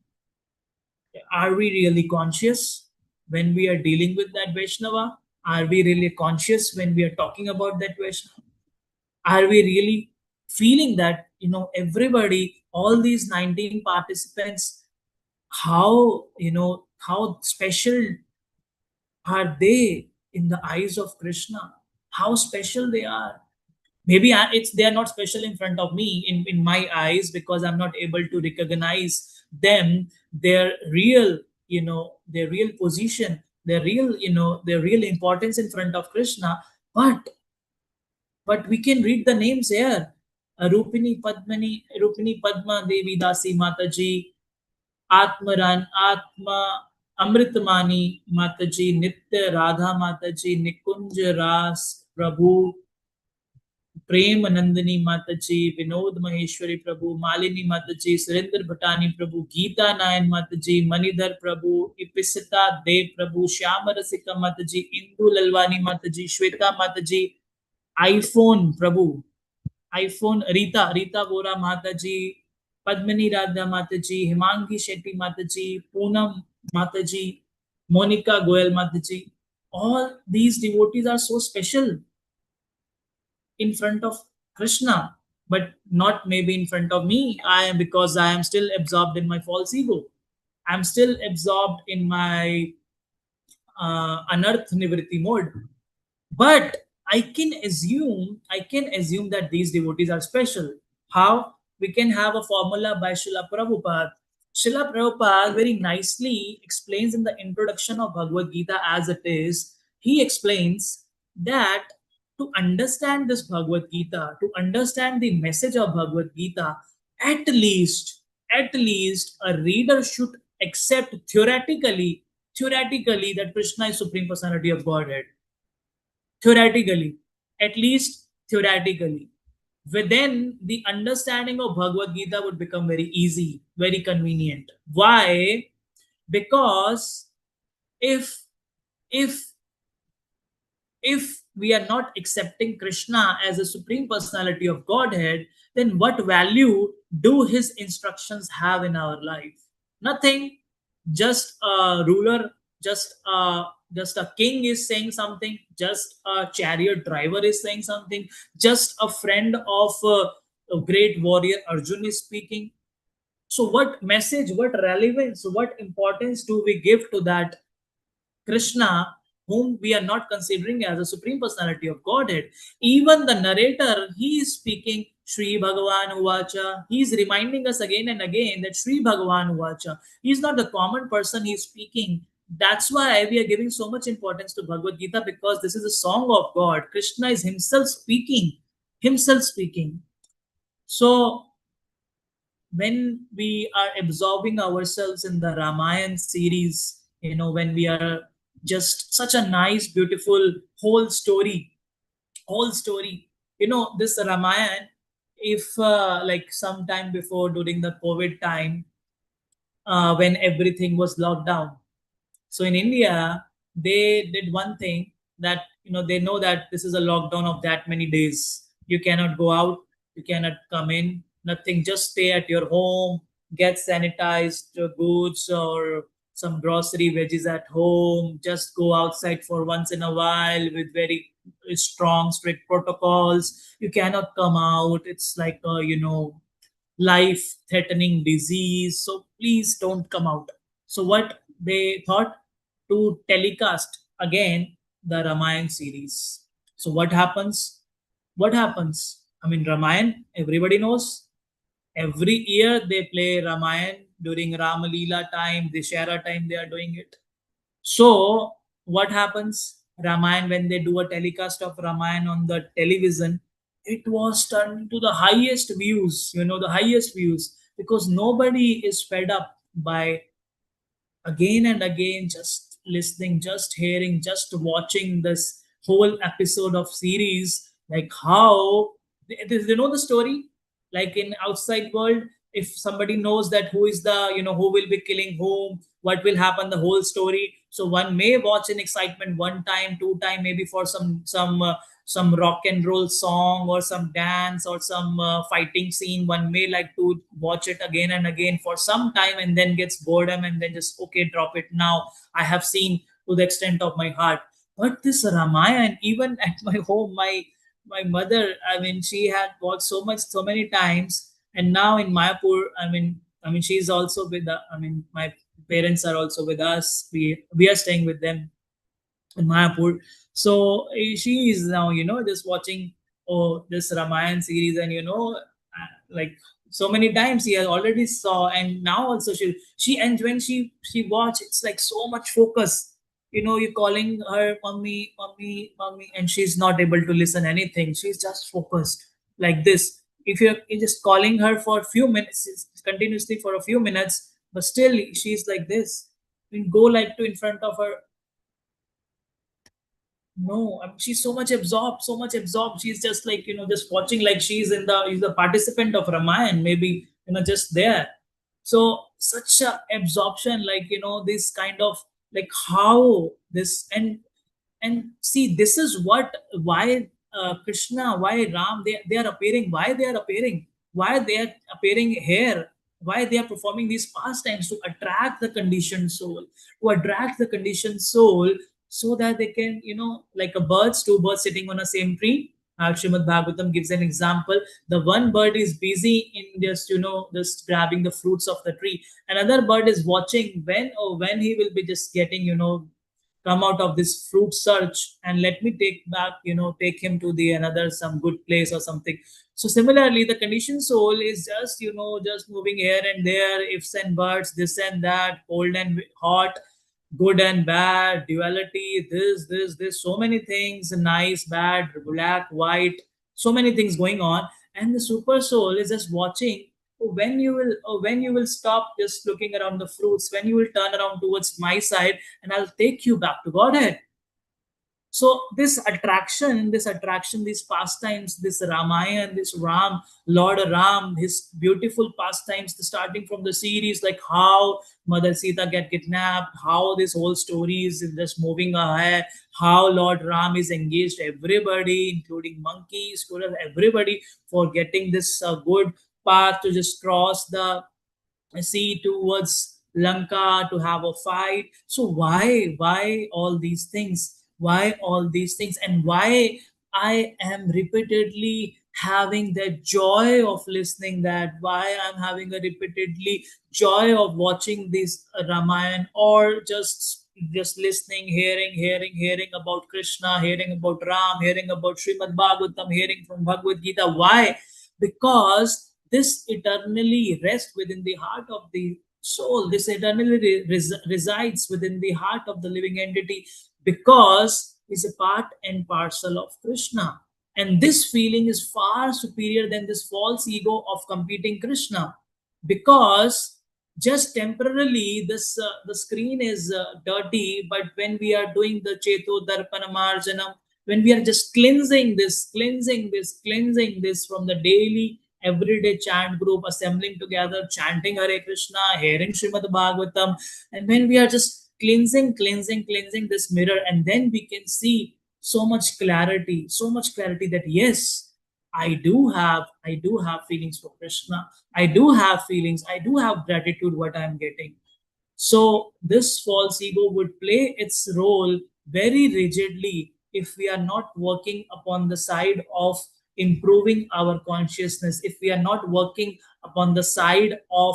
are we really conscious when we are dealing with that Vaishnava? Are we really conscious when we are talking about that Vaishnava? Are we really feeling that, everybody, all these 19 participants, how, how special are they in the eyes of Krishna? How special they are. Maybe it's they are not special in front of me, in my eyes, because I'm not able to recognize them, their real, their real position, their real, their real importance in front of Krishna. But we can read the names here. Rupini Padma Devi Dasi Mataji, Atma Amritamani Mataji, Nitya Radha Mataji, Nikunj Ras Prabhu, प्रेम नंदिनी माता जी, विनोद महेश्वरी प्रभु, मालिनी माता जी, सुरेंद्र भटानी प्रभु, गीता नायन माता जी, मणिधर प्रभु, इपिसिता देव प्रभु, श्याम रसिका माता जी, इंदु ललवानी माता जी, श्वेता माता जी, iPhone प्रभु, iPhone Rita Rita बोरा माता जी, पद्मिनी राधा माता जी, हिमांगी शेट्टी माता जी, पूनम माता जी, मोनिका गोयल माता जी. All these devotees are so special in front of Krishna, but not maybe in front of me. I am, because I am still absorbed in my false ego. I'm still absorbed in my anarth nivritti mode. But I can assume that these devotees are special. How? We can have a formula by Srila Prabhupada. Srila Prabhupada very nicely explains in the introduction of Bhagavad Gita as it is. He explains that to understand this Bhagavad Gita, to understand the message of Bhagavad Gita, at least, at least a reader should accept theoretically that Krishna is Supreme Personality of Godhead. Theoretically, at least theoretically. But then the understanding of Bhagavad Gita would become very easy, very convenient. Why? Because if if if we are not accepting Krishna as a supreme personality of Godhead, then what value do his instructions have in our life? Nothing. Just a ruler, just a king is saying something, just a chariot driver is saying something, just a friend of a great warrior Arjun is speaking. So what message, what relevance, what importance do we give to that Krishna, whom we are not considering as a supreme personality of Godhead? Even the narrator, he is speaking Sri Bhagavan Uvacha. He is reminding us again and again that Sri Bhagavan Uvacha. He is not the common person he is speaking. That's why we are giving so much importance to Bhagavad Gita, because this is a song of God. Krishna is himself speaking. Himself speaking. So when we are absorbing ourselves in the Ramayan series, when we are just such a nice, beautiful whole story, this Ramayan, if like sometime before during the COVID time, when everything was locked down, so in India, they did one thing that, they know that this is a lockdown of that many days. You cannot go out, you cannot come in, nothing. Just stay at your home, get sanitized goods or some grocery veggies at home. Just go outside for once in a while with very strong, strict protocols. You cannot come out. It's like a, life threatening disease. So please don't come out. So what they thought, to telecast again the Ramayana series. So what happens? What happens? I mean, Ramayana, everybody knows. Every year they play Ramayana during Rama Leela time, Dishera time, they are doing it. So what happens? Ramayana, when they do a telecast of Ramayana on the television, it was turned to the highest views, the highest views, because nobody is fed up by again and again just listening, just hearing, just watching this whole episode of series. Like how they know the story, like in outside world, if somebody knows that who is the, who will be killing whom, what will happen, the whole story. So one may watch in excitement one time, two time, maybe for some rock and roll song or some dance or some fighting scene. One may like to watch it again and again for some time, and then gets boredom and then just, okay, drop it now. I have seen to the extent of my heart. But this Ramayana, even at my home, my mother, I mean, she had watched so much, so many times, and now in Mayapur, I mean, she's also with the, I mean, my parents are also with us. We are staying with them in Mayapur. So she is now, just watching this Ramayan series, and like so many times he has already saw, and now also she and when she watch, it's like so much focus. You're calling her mommy, mommy, mommy, and she's not able to listen anything. She's just focused like this. If you're just calling her for a few minutes, continuously for a few minutes, but still she's like this. Go like to in front of her. No, I mean, she's so much absorbed, so much absorbed. She's just like, just watching like she's the participant of Ramayana, maybe, just there. So such a absorption, like, this kind of like how this and see, this is why Krishna, why Ram, they are appearing, why they are appearing here, why they are performing these pastimes to attract the conditioned soul, so that they can, like a birds, two birds sitting on a same tree. Srimad Bhagavatam gives an example. The one bird is busy in just, just grabbing the fruits of the tree. Another bird is watching when he will be just getting, come out of this fruit search, and let me take him to the another some good place or something. So similarly, the conditioned soul is just, just moving here and there, ifs and buts, this and that, cold and hot, good and bad, duality, this, so many things, nice, bad, black, white, so many things going on. And the super soul is just watching when you will stop just looking around the fruits, when you will turn around towards my side, and I'll take you back to Godhead. So this attraction, these pastimes, this Ramayana, this Ram, Lord Ram, his beautiful pastimes, starting from the series, like how Mother Sita get kidnapped, how this whole story is just moving ahead, how Lord Ram is engaged everybody, including monkeys, everybody, for getting this good path to just cross the sea towards Lanka to have a fight. So why all these things? Why all these things? And why I am repeatedly having that joy of listening, that why I'm having a repeatedly joy of watching this Ramayana, or just listening, hearing about Krishna, hearing about Ram, hearing about Srimad Bhagavatam, hearing from Bhagavad Gita. Why? Because this eternally rests within the heart of the soul. This eternally resides within the heart of the living entity, because is a part and parcel of Krishna. And this feeling is far superior than this false ego of competing Krishna, because just temporarily the screen is dirty, but when we are doing the Cheto Darpana Marjanam, when we are just cleansing this from the daily everyday chant group, assembling together, chanting Hare Krishna, hearing Srimad Bhagavatam, and when we are just cleansing this mirror, and then we can see so much clarity that yes, I do have feelings for Krishna. I do have feelings. I do have gratitude what I'm getting. So this false ego would play its role very rigidly if we are not working upon the side of improving our consciousness, if we are not working upon the side of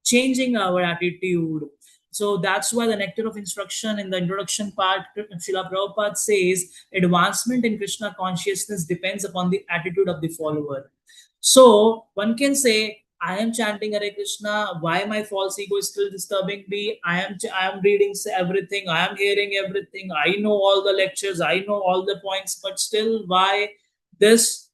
changing our attitude. So that's why the nectar of instruction in the introduction part, Srila Prabhupada says, advancement in Krishna consciousness depends upon the attitude of the follower. So one can say, I am chanting Hare Krishna. Why my false ego is still disturbing me? I am reading everything. I am hearing everything. I know all the lectures. I know all the points. But still, why this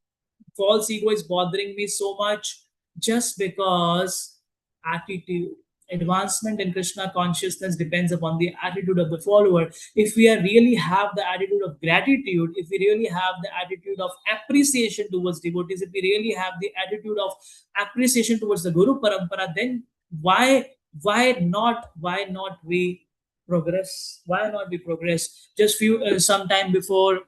false ego is bothering me so much? Just because attitude. Advancement in Krishna consciousness depends upon the attitude of the follower. If we are really have the attitude of gratitude, if we really have the attitude of appreciation towards devotees, if we really have the attitude of appreciation towards the Guru Parampara, then why not we progress? Why not we progress? Just few some time before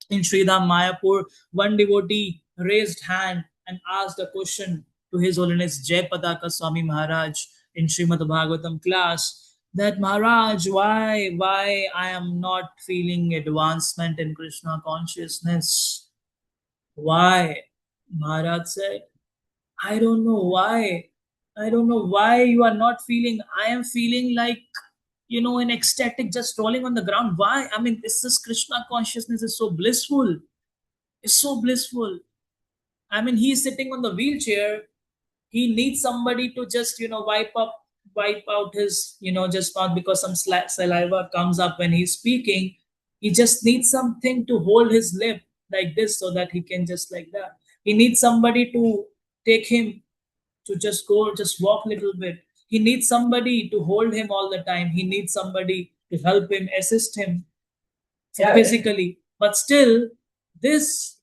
in Sridham Mayapur, one devotee raised hand and asked a question to His Holiness Jai Pataka Swami Maharaj in Srimad Bhagavatam class. that Maharaj, why I am not feeling advancement in Krishna consciousness? Why? Maharaj said, I don't know why. I don't know why you are not feeling. I am feeling like, an ecstatic, just rolling on the ground. Why? I mean, this is Krishna consciousness is so blissful. It's so blissful. I mean, he's sitting on the wheelchair. He needs somebody to just, wipe out his, just not because some saliva comes up when he's speaking. He just needs something to hold his lip like this so that he can just like that. He needs somebody to take him to just go, just walk a little bit. He needs somebody to hold him all the time. He needs somebody to help him, assist him physically. But still, this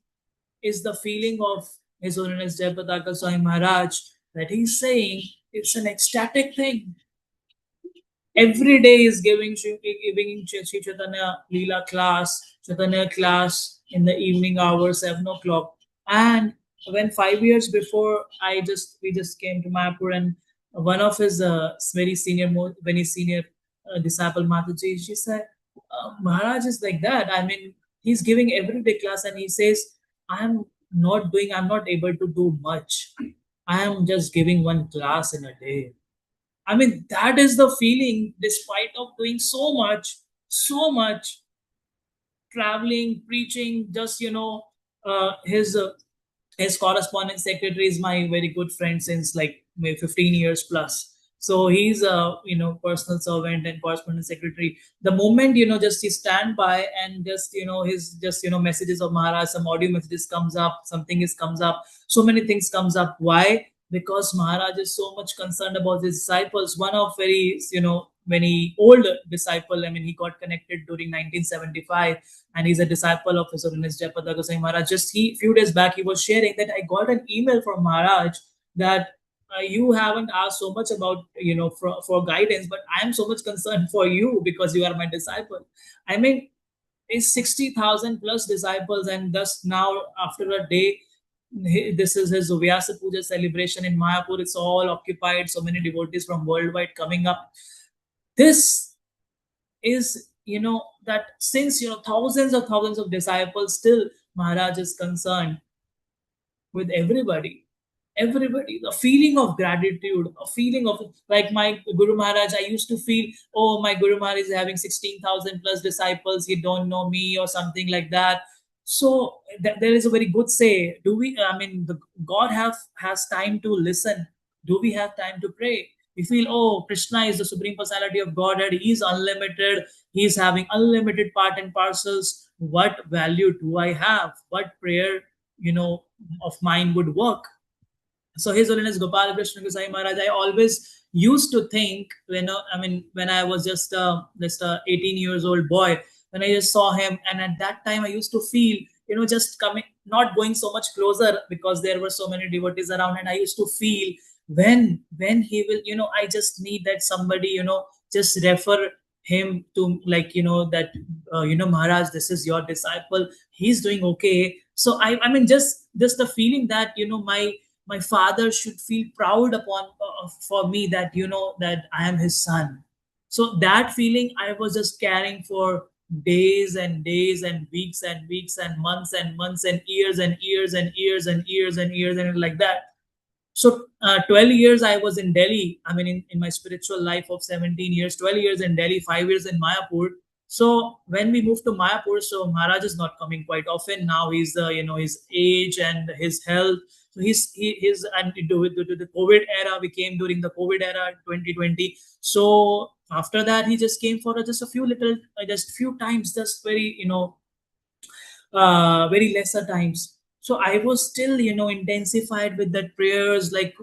is the feeling of His Holiness Jayapataka Swami Maharaj that he's saying it's an ecstatic thing. Every day is giving Sri Chaitanya Leela class, Chaitanya class in the evening hours, 7 o'clock. And when 5 years before, we just came to Mayapur, and one of his very senior disciple Mataji, she said, Maharaj is like that. I mean, he's giving everyday class, and he says, I'm not able to do much. I am just giving one class in a day. I mean, that is the feeling, despite of doing so much traveling, preaching, just his correspondence secretary is my very good friend since like maybe 15 years plus. So he's a personal servant and correspondence secretary. The moment just he stand by and just his just messages of Maharaj, some audio messages comes up, something is comes up, so many things comes up. Why? Because Maharaj is so much concerned about his disciples. One of very very old disciple. I mean, he got connected during 1975, and he's a disciple of His Holiness Jayapada Goswami Maharaj. Just he few days back he was sharing that I got an email from Maharaj that you haven't asked so much about for guidance, but I am so much concerned for you because you are my disciple. I mean, is 60,000 plus disciples, and thus now after a day, this is his Vyasa Puja celebration in Mayapur. It's all occupied. So many devotees from worldwide coming up. This is that since thousands of disciples, still Maharaj is concerned with everybody, the feeling of gratitude, a feeling of like my Guru Maharaj. I used to feel, oh, my Guru Maharaj is having 16,000 plus disciples, he don't know me or something like that. So there is a very good say, do we, I mean, the God has time to listen? Do we have time to pray? We feel, oh, Krishna is the supreme personality of Godhead, he is unlimited, he is having unlimited part and parcels. What value do I have? What prayer of mine would work? So His Holiness Gopal Krishna Goswami Maharaj, I always used to think when I was just a 18 years old boy, when I just saw him, and at that time I used to feel just coming, not going so much closer because there were so many devotees around, and I used to feel when he will I just need that somebody just refer him to, like that Maharaj, this is your disciple, he's doing okay. So I mean, just the feeling that my father should feel proud upon for me, that that I am his son. So that feeling I was just carrying for days and days and weeks and weeks and months and years and years and years and years and years and like that. So 12 years I was in Delhi. I mean, in my spiritual life of 17 years, 12 years in Delhi, 5 years in Mayapur. So when we moved to Mayapur, so Maharaj is not coming quite often now. He's his age and his health. So his and due to the COVID era, we came during the COVID era 2020. So after that, he just came for just a few little, just few times, just very very lesser times. So I was still intensified with that prayers, like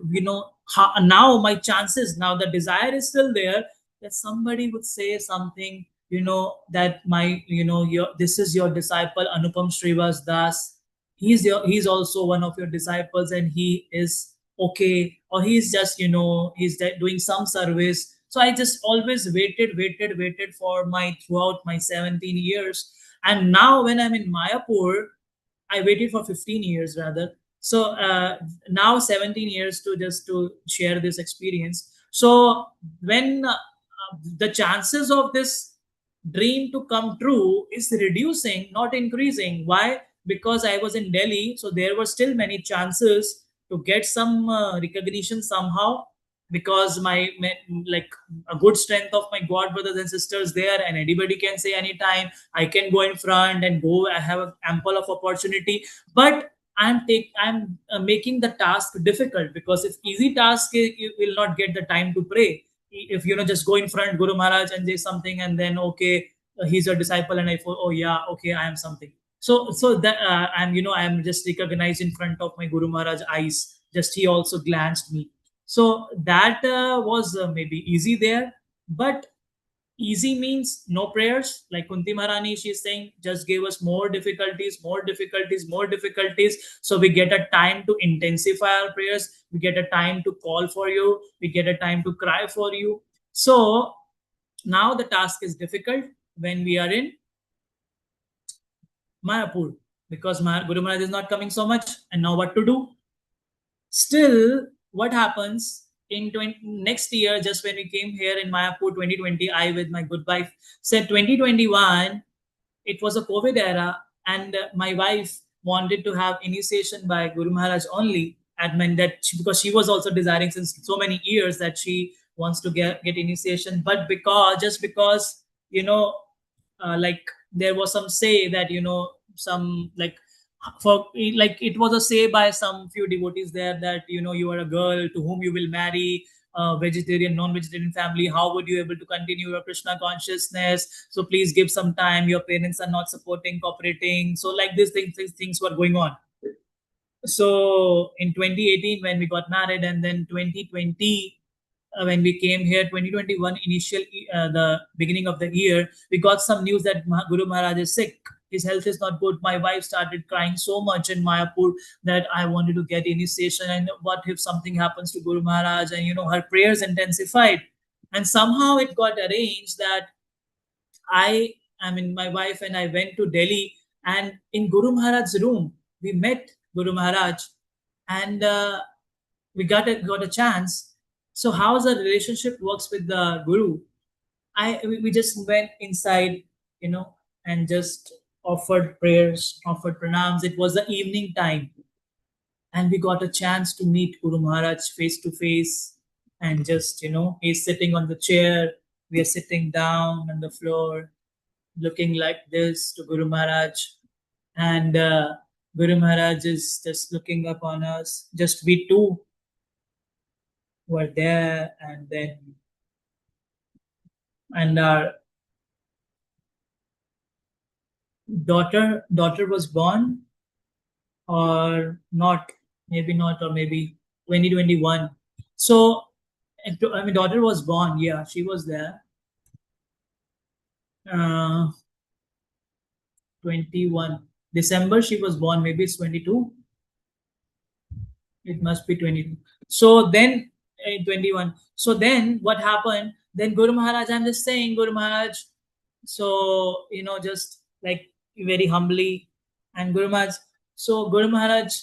now my chances, now the desire is still there, that somebody would say something, that my your this is your disciple Anupam Shriwas Das, he's also one of your disciples, and he is okay, or he's just doing some service. So I just always waited for my throughout my 17 years. And now when I'm in Mayapur, I waited for 15 years rather. So now 17 years to just to share this experience. So when the chances of this dream to come true is reducing, not increasing. Why? Because I was in Delhi, so there were still many chances to get some recognition somehow, because like a good strength of my god brothers and sisters there, and anybody can say anytime I can go in front and go. I have ample of opportunity, but I'm making the task difficult, because if easy task, you will not get the time to pray. If just go in front Guru Maharaj and say something, and then okay, he's a disciple, and I thought, oh yeah, okay, I am something. So that I'm just recognized in front of my Guru Maharaj eyes. Just he also glanced me. So that was maybe easy there, but easy means no prayers. Like Kunti Maharani, she's saying, just give us more difficulties, more difficulties, more difficulties. So we get a time to intensify our prayers. We get a time to call for you. We get a time to cry for you. So now the task is difficult when we are in Mayapur, because Guru Maharaj is not coming so much. And now what to do? Still, what happens in next year, just when we came here in Mayapur 2020, I with my good wife said 2021, it was a COVID era, and my wife wanted to have initiation by Guru Maharaj only. And meant that because she was also desiring since so many years that she wants to get initiation, but because like there was some say that some like for like it was a say by some few devotees there that you are a girl to whom you will marry vegetarian non-vegetarian family, how would you able to continue your Krishna consciousness, so please give some time, your parents are not supporting, cooperating. So like things were going on. So in 2018 when we got married, and then 2020 when we came here, 2021 initial the beginning of the year, we got some news that Guru Maharaj is sick. His health is not good. My wife started crying so much in Mayapur that I wanted to get initiation, and what if something happens to Guru Maharaj? And her prayers intensified, and somehow it got arranged that I mean, my wife and I went to Delhi, and in Guru Maharaj's room, we met Guru Maharaj, and we got a chance. So how the relationship works with the Guru? We just went inside, and just offered prayers, offered pranams. It was the evening time, and we got a chance to meet Guru Maharaj face to face, and just he's sitting on the chair, we are sitting down on the floor, looking like this to Guru Maharaj, and Guru Maharaj is just looking up on us. Just we two were there, and then our daughter was born, or not, maybe not, or maybe 2021. So I mean, daughter was born. Yeah, she was there. 21 December she was born. Maybe it's 22. It must be 22. So then 21. So then what happened? Then Guru Maharaj, I'm just saying, Guru Maharaj. So just like very humbly, and Guru Maharaj. So Guru Maharaj,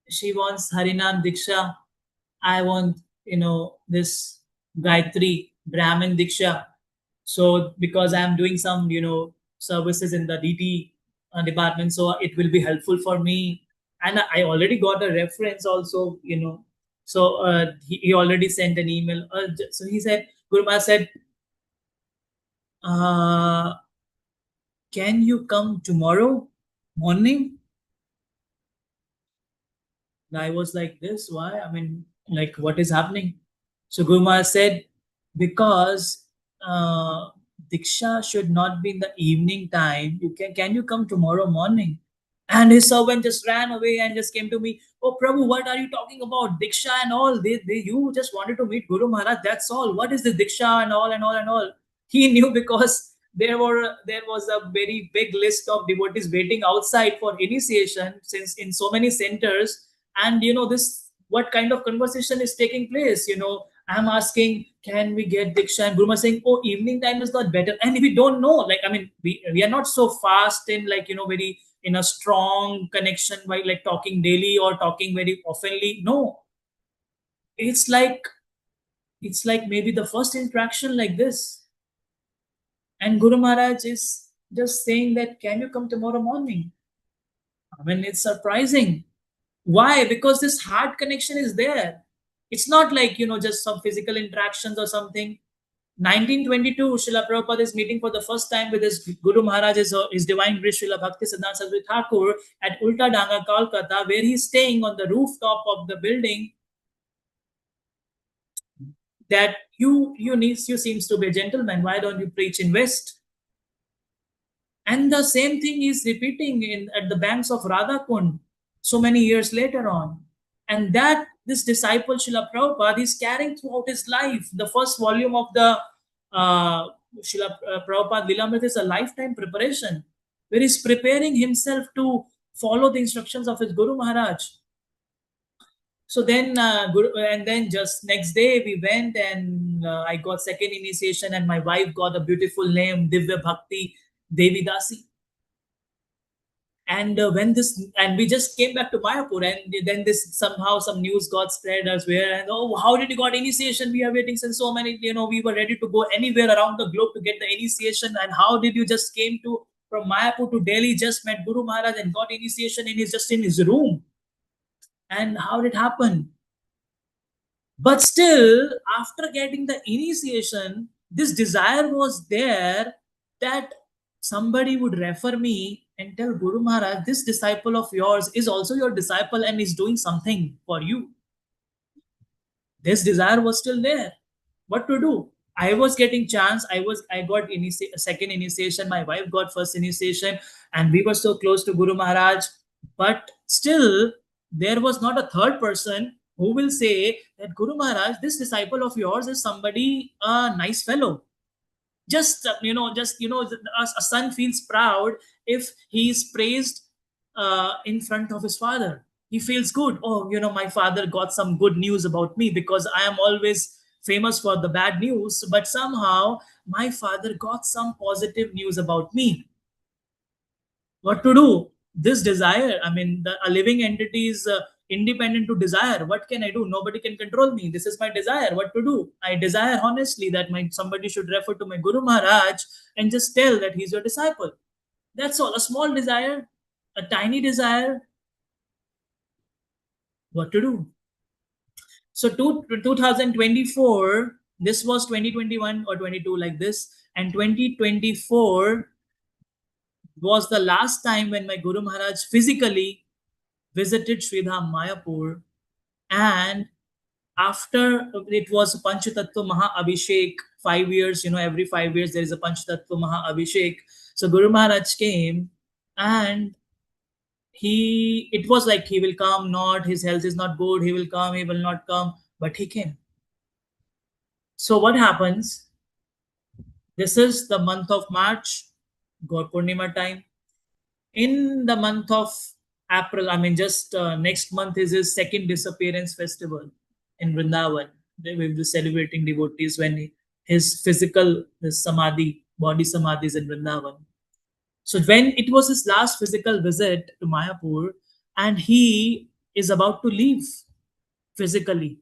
she wants Harinam Diksha. I want this Gayatri Brahmin Diksha. So because I'm doing some services in the DT department, so it will be helpful for me. And I already got a reference also. So he already sent an email. So he said, Guru Maharaj said, uh, can you come tomorrow morning? And I was like, this, why? I mean, like, what is happening? So Guru Maharaj said, because Diksha should not be in the evening time. Can you come tomorrow morning? And his servant just ran away and just came to me. Oh, Prabhu, what are you talking about? Diksha and all. You just wanted to meet Guru Maharaj. That's all. What is the Diksha and all and all and all? He knew because there was a very big list of devotees waiting outside for initiation, since in so many centers. And this, what kind of conversation is taking place? I'm asking, can we get Diksha? And Guru saying, oh, evening time is not better. And we don't know. Like, I mean, we are not so fast in like, very in a strong connection by like talking daily or talking very oftenly. No. It's like It's like maybe the first interaction like this. And Guru Maharaj is just saying that, can you come tomorrow morning? I mean, it's surprising. Why? Because this heart connection is there. It's not like, just some physical interactions or something. 1922, Srila Prabhupada is meeting for the first time with his Guru Maharaj, his divine Grace Srila Bhakti Siddhanta Saraswati Thakur at Ulta Danga, Kolkata, where he's staying on the rooftop of the building. That you seems to be a gentleman. Why don't you preach in West? And the same thing is repeating at the banks of Radhakund so many years later on. And that this disciple Srila Prabhupada is carrying throughout his life. The first volume of the Srila Prabhupada Lilamrita is a lifetime preparation, where he's preparing himself to follow the instructions of his Guru Maharaj. So then, and then just next day we went, and I got second initiation, and my wife got a beautiful name, Divya Bhakti Devi Dasi. And and we just came back to Mayapur, and then this somehow some news got spread as well. And oh, how did you got initiation? We are waiting since so many, we were ready to go anywhere around the globe to get the initiation. And how did you just came to from Mayapur to Delhi, just met Guru Maharaj and got initiation in his room? And how did it happen? But still, after getting the initiation, this desire was there that somebody would refer me and tell Guru Maharaj, this disciple of yours is also your disciple and is doing something for you. This desire was still there. What to do? I was getting chance. I got second initiation. My wife got first initiation, and we were so close to Guru Maharaj. But still, there was not a third person who will say that Guru Maharaj, this disciple of yours is somebody a nice fellow. Just a son feels proud if he is praised in front of his father. He feels good. Oh, my father got some good news about me, because I am always famous for the bad news, but somehow my father got some positive news about me. What to do? This desire, I mean, a living entity is independent to desire. What can I do? Nobody can control me. This is my desire. What to do? I desire honestly that somebody should refer to my Guru Maharaj and just tell that he's your disciple. That's all. A small desire, a tiny desire. What to do? So 2024, this was 2021 or 22 like this, and 2024 was the last time when my Guru Maharaj physically visited Sridham Mayapur. And after it was Panchatattva Maha Abhishek, 5 years, every 5 years there is a Panchatattva Maha Abhishek. So Guru Maharaj came, and it was like he will come, not, his health is not good, he will come, he will not come, but he came. So what happens? This is the month of March, Gaur Purnima time. In the month of April, I mean, just next month is his second disappearance festival in Vrindavan. They will be celebrating devotees when his samadhi, body samadhi is in Vrindavan. So when it was his last physical visit to Mayapur, and he is about to leave physically,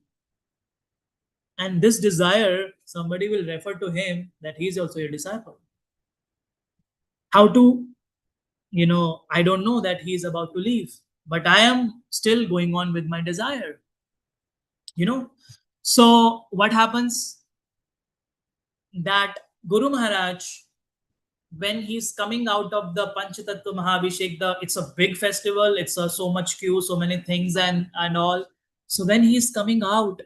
and this desire, somebody will refer to him that he is also your disciple. How to, I don't know that he is about to leave, but I am still going on with my desire. So what happens? That Guru Maharaj, when he's coming out of the Panchatattva Mahabhishek, it's a big festival, it's so much queue, so many things and all. So when he's coming out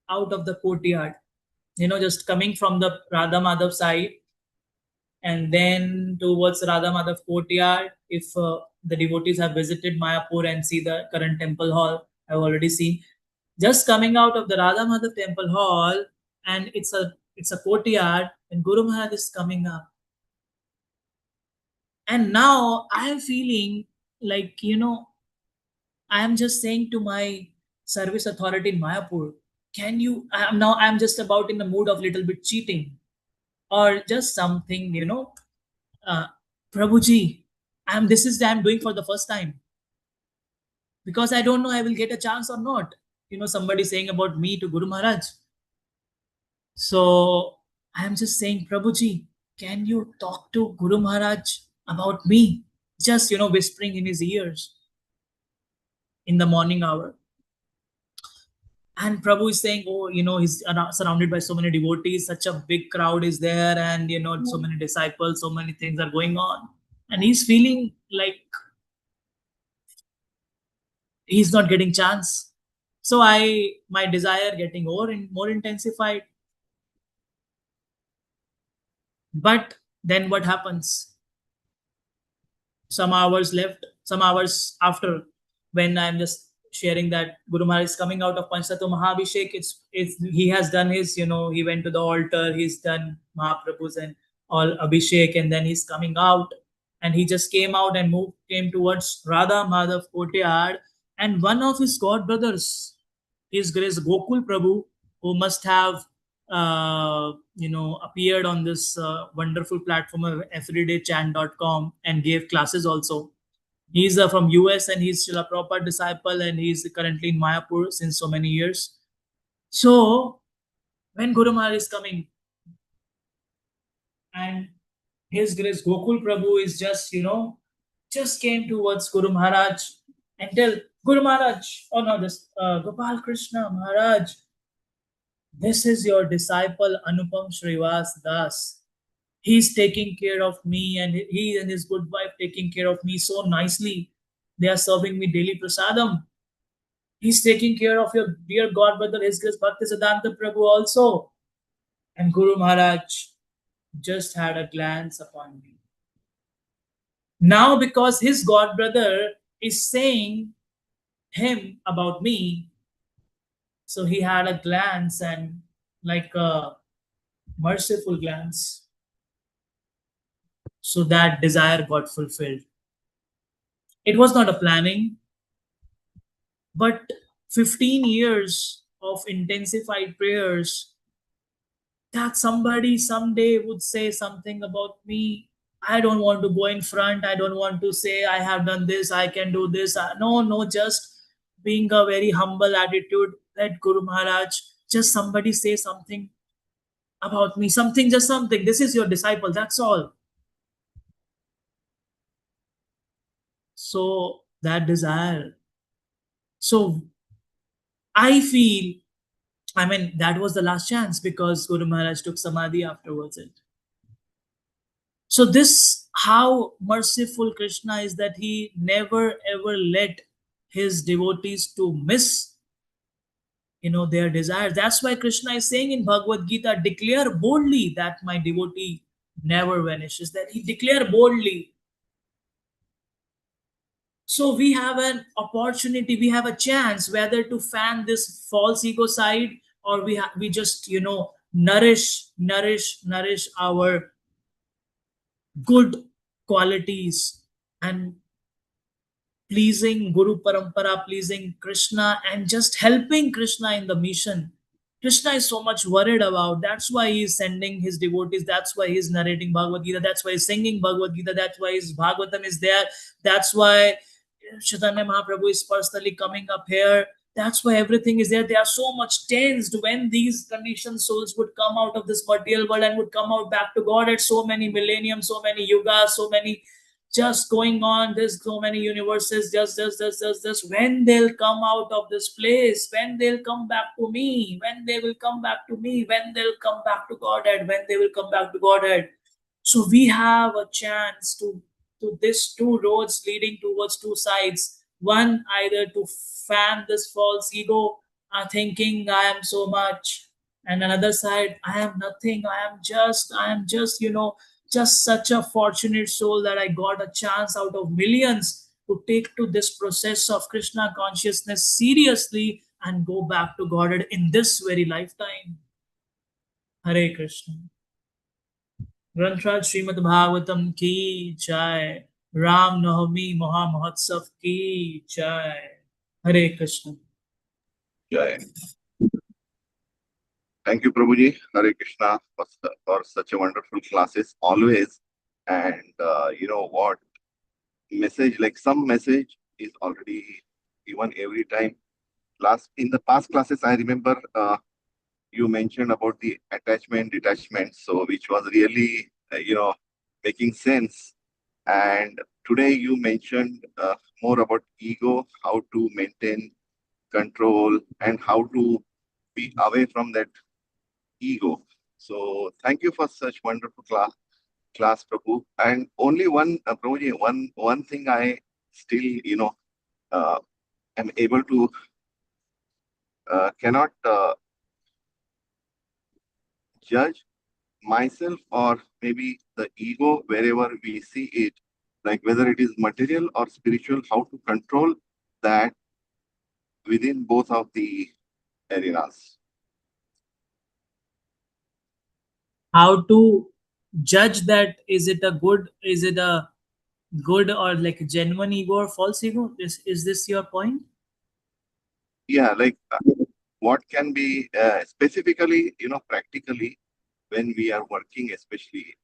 of the courtyard, just coming from the Radha Madhav side, and then towards Radha Madhav courtyard, if the devotees have visited Mayapur and see the current temple hall, I've already seen. Just coming out of the Radha Madhav temple hall, and it's a courtyard, and Guru Maharaj is coming up. And now I am feeling like, I am just saying to my service authority in Mayapur, I'm just about in the mood of little bit cheating or just something, Prabhuji, I'm doing for the first time, because I don't know I will get a chance or not. Somebody saying about me to Guru Maharaj. So I am just saying, Prabhuji, can you talk to Guru Maharaj about me? Just, whispering in his ears in the morning hour. And Prabhu is saying, oh, he's surrounded by so many devotees, such a big crowd is there, and, so many disciples, so many things are going on. And he's feeling like he's not getting chance. So my desire getting more intensified. But then what happens? Some hours left, some hours after, when I'm just sharing that Guru Maharaj is coming out of Panchatattva Mahabhishek, it's he has done his, he went to the altar, he's done Mahaprabhu's and all Abhishek, and then he's coming out, and he just came out and came towards Radha Madhav courtyard, and one of his god brothers, His Grace Gokul Prabhu, who must have appeared on this wonderful platform of everydaychant.com and gave classes also. He's from US, and he's still a proper disciple, and he's currently in Mayapur since so many years. So when Guru Maharaj is coming, and His Grace Gokul Prabhu is just came towards Guru Maharaj and tell Guru Maharaj, oh no, this Gopal Krishna Maharaj, this is your disciple Anupam Shriwas Das. He's taking care of me, and he and his good wife taking care of me so nicely. They are serving me daily prasadam. He's taking care of your dear God brother, His Grace Bhakti Siddhanta Prabhu also. And Guru Maharaj just had a glance upon me. Now, because his God brother is saying him about me, so he had a glance, and like a merciful glance. So that desire got fulfilled. It was not a planning, but 15 years of intensified prayers, that somebody someday would say something about me. I don't want to go in front. I don't want to say I have done this, I can do this. No, no, just being a very humble attitude. Let Guru Maharaj, just somebody say something about me, something, just something. This is your disciple, that's all. So that desire. So I feel, that was the last chance, because Guru Maharaj took Samadhi afterwards. So this, how merciful Krishna is, that he never ever let his devotees to miss, their desires. That's why Krishna is saying in Bhagavad Gita, declare boldly that my devotee never vanishes, that he declare boldly. So we have an opportunity, we have a chance, whether to fan this false ego side, or we just nourish our good qualities, and pleasing Guru Parampara, pleasing Krishna, and just helping Krishna in the mission. Krishna is so much worried about. That's why he's sending his devotees. That's why he's narrating Bhagavad Gita. That's why he's singing Bhagavad Gita. That's why his Bhagavatam is there. That's why Chaitanya Mahaprabhu is personally coming up here. That's why everything is there. They are so much tensed when these conditioned souls would come out of this material world and would come out back to God at so many millenniums, so many yugas, so many just going on. There's so many universes, just when they'll come out of this place, when they'll come back to me, when they will come back to me, when they'll come back to Godhead, when they will come back to Godhead. So we have a chance to this two roads leading towards two sides. One, either to fan this false ego, thinking I am so much, and another side, I am nothing. I am just such a fortunate soul that I got a chance out of millions to take to this process of Krishna consciousness seriously and go back to Godhead in this very lifetime. Hare Krishna. ग्रंथराज Shrimad Bhagavatam की जय, राम नवमी महा महोत्सव की जय। हरे Krishna. Jai. Thank you, Prabhuji. Hare Krishna for such a wonderful classes always. And you know what? Message, like some message is already given every time. In the past classes, I remember you mentioned about the attachment, detachment, so which was really, making sense. And today you mentioned more about ego, how to maintain control, and how to be away from that ego. So thank you for such wonderful class, Prabhu. And only one, Prabhuji, one thing I still, uh, am able to cannot judge myself or maybe the ego wherever we see it, like whether it is material or spiritual, how to control that within both of the arenas. How to judge that? Is it a good or like a genuine ego or false ego? Is this your point? Yeah, like what can be specifically, practically when we are working, especially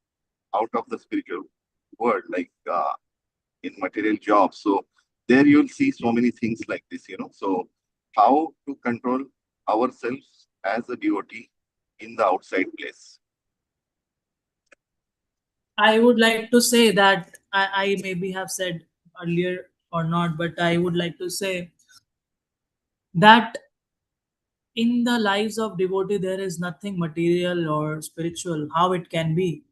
out of the spiritual world, like in material jobs. So there you'll see so many things like this. So how to control ourselves as a devotee in the outside place. I would like to say that I maybe have said earlier or not, but I would like to say that in the lives of devotee there is nothing material or spiritual. How it can be?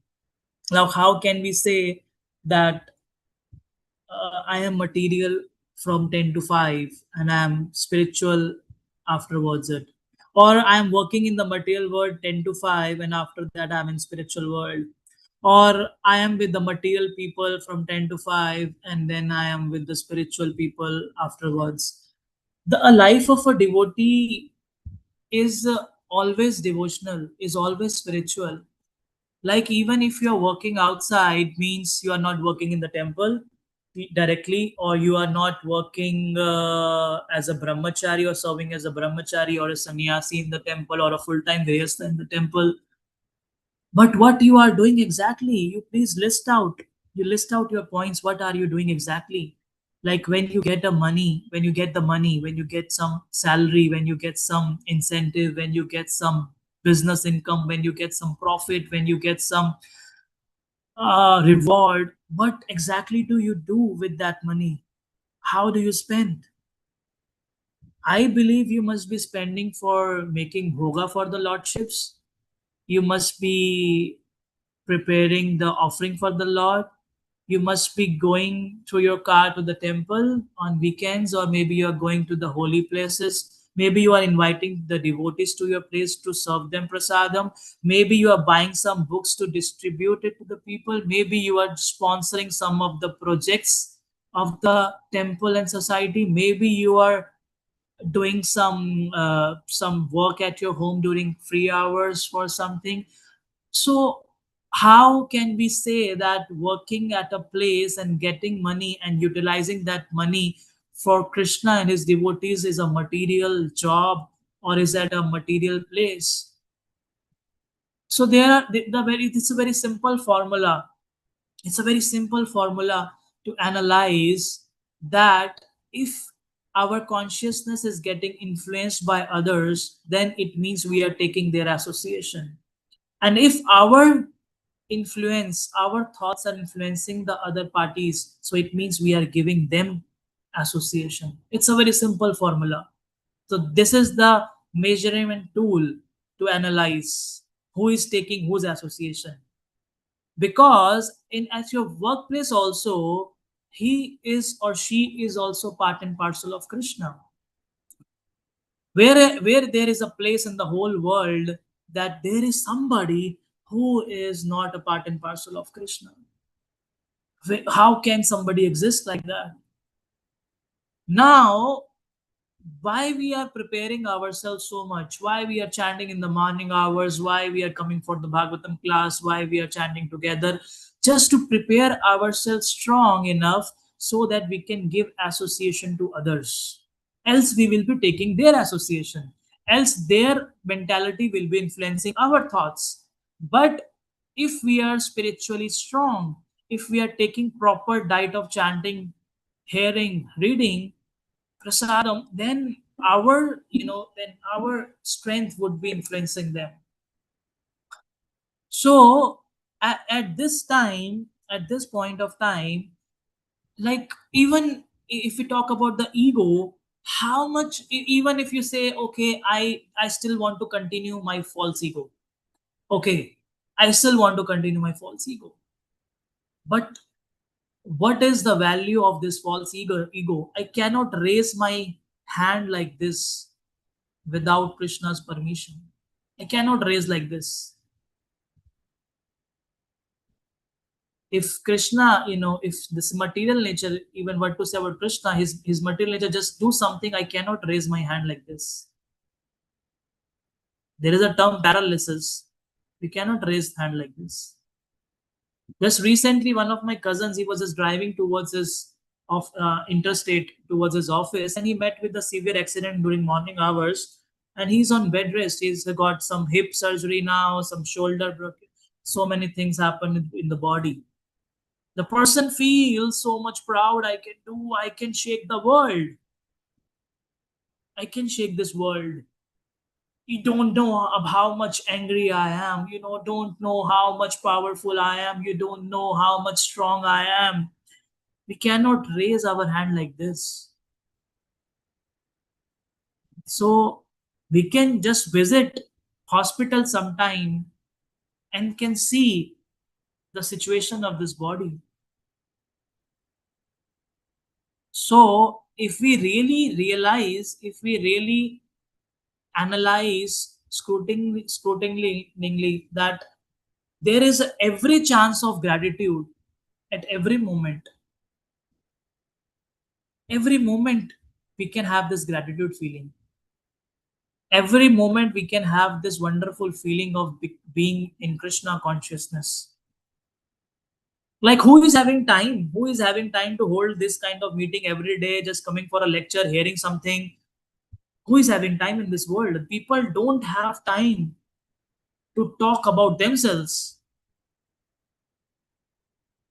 Now, how can we say that I am material from 10 to 5 and I am spiritual afterwards? It or I am working in the material world 10 to 5 and after that I am in spiritual world, or I am with the material people from 10 to 5 and then I am with the spiritual people afterwards. The a life of a devotee is always devotional, is always spiritual. Like even if you're working outside, means you are not working in the temple directly, or you are not working as a brahmachari or serving as a brahmachari or a sannyasi in the temple or a full-time grihastha in the temple. But what you are doing exactly, you please list out. You list out your points. What are you doing exactly? Like when you get the money, when you get some salary, when you get some incentive, when you get some business income, when you get some profit, when you get some reward, what exactly do you do with that money? How do you spend? I believe you must be spending for making bhoga for the lordships. You must be preparing the offering for the Lord. You must be going through your car to the temple on weekends, or maybe you are going to the holy places. Maybe you are inviting the devotees to your place to serve them prasadam. Maybe you are buying some books to distribute it to the people. Maybe you are sponsoring some of the projects of the temple and society. Maybe you are doing some work at your home during free hours for something. So, how can we say that working at a place and getting money and utilizing that money for Krishna and his devotees is a material job or is at a material place? So there are the very it's a very simple formula. It's a very simple formula to analyze that if our consciousness is getting influenced by others, then it means we are taking their association. And if our thoughts are influencing the other parties, so it means we are giving them association. It's a very simple formula. So this is the measurement tool to analyze who is taking whose association. Because in at your workplace also, he is or she is also part and parcel of Krishna. Where there is a place in the whole world that there is somebody who is not a part and parcel of Krishna. How can somebody exist like that? Now, why we are preparing ourselves so much, why we are chanting in the morning hours, why we are coming for the Bhagavatam class, why we are chanting together, just to prepare ourselves strong enough so that we can give association to others. Else we will be taking their association, else their mentality will be influencing our thoughts. But if we are spiritually strong, if we are taking proper diet of chanting, hearing, reading prasadam, then our, then our strength would be influencing them. So at this time, at this point of time, like, even if we talk about the ego, how much, even if you say, okay, I still want to continue my false ego, okay, I still want to continue my false ego, but what is the value of this false ego? I cannot raise my hand like this without Krishna's permission. I cannot raise like this. If Krishna, if this material nature, even what to say about Krishna, his material nature just do something, I cannot raise my hand like this. There is a term paralysis. We cannot raise hand like this. Just recently, one of my cousins, he was just driving towards his interstate towards his office, and he met with a severe accident during morning hours, and he's on bed rest. He's got some hip surgery now, some shoulder broken. So many things happen in the body. The person feels so much proud. I can shake the world. I can shake this world. You don't know of how much angry I am. You don't know how much powerful I am. You don't know how much strong I am. We cannot raise our hand like this. So we can just visit hospital sometime and can see the situation of this body. So if we really realize, if we really analyze scrutiningly that there is every chance of gratitude at every moment. Every moment we can have this gratitude feeling. Every moment we can have this wonderful feeling of being in Krishna consciousness. Like, who is having time? Who is having time to hold this kind of meeting every day, just coming for a lecture, hearing something? Who is having time in this world? People don't have time to talk about themselves.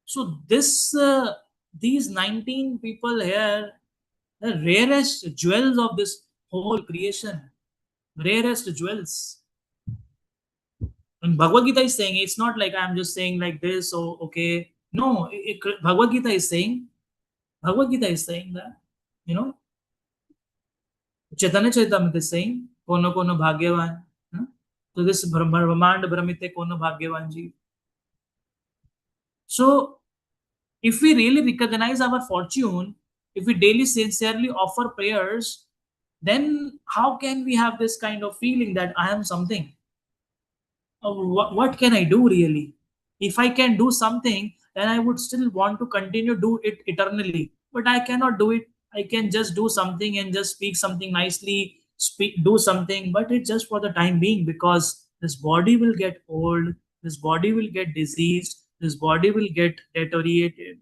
So these 19 people here, the rarest jewels of this whole creation, rarest jewels. And Bhagavad Gita is saying, it's not like I'm just saying like this, oh, okay. No, Bhagavad Gita is saying, that, you know, Chaitanya Charitamrita is saying, kono kono bhagyavan. Huh? So this Brahmand Brahmite kono bhagyavan ji. So if we really recognize our fortune, if we daily sincerely offer prayers, then how can we have this kind of feeling that I am something? What can I do really? If I can do something, then I would still want to continue do it eternally. But I cannot do it. I can just do something and just speak something nicely, do something, but it's just for the time being, because this body will get old, this body will get diseased, this body will get deteriorated.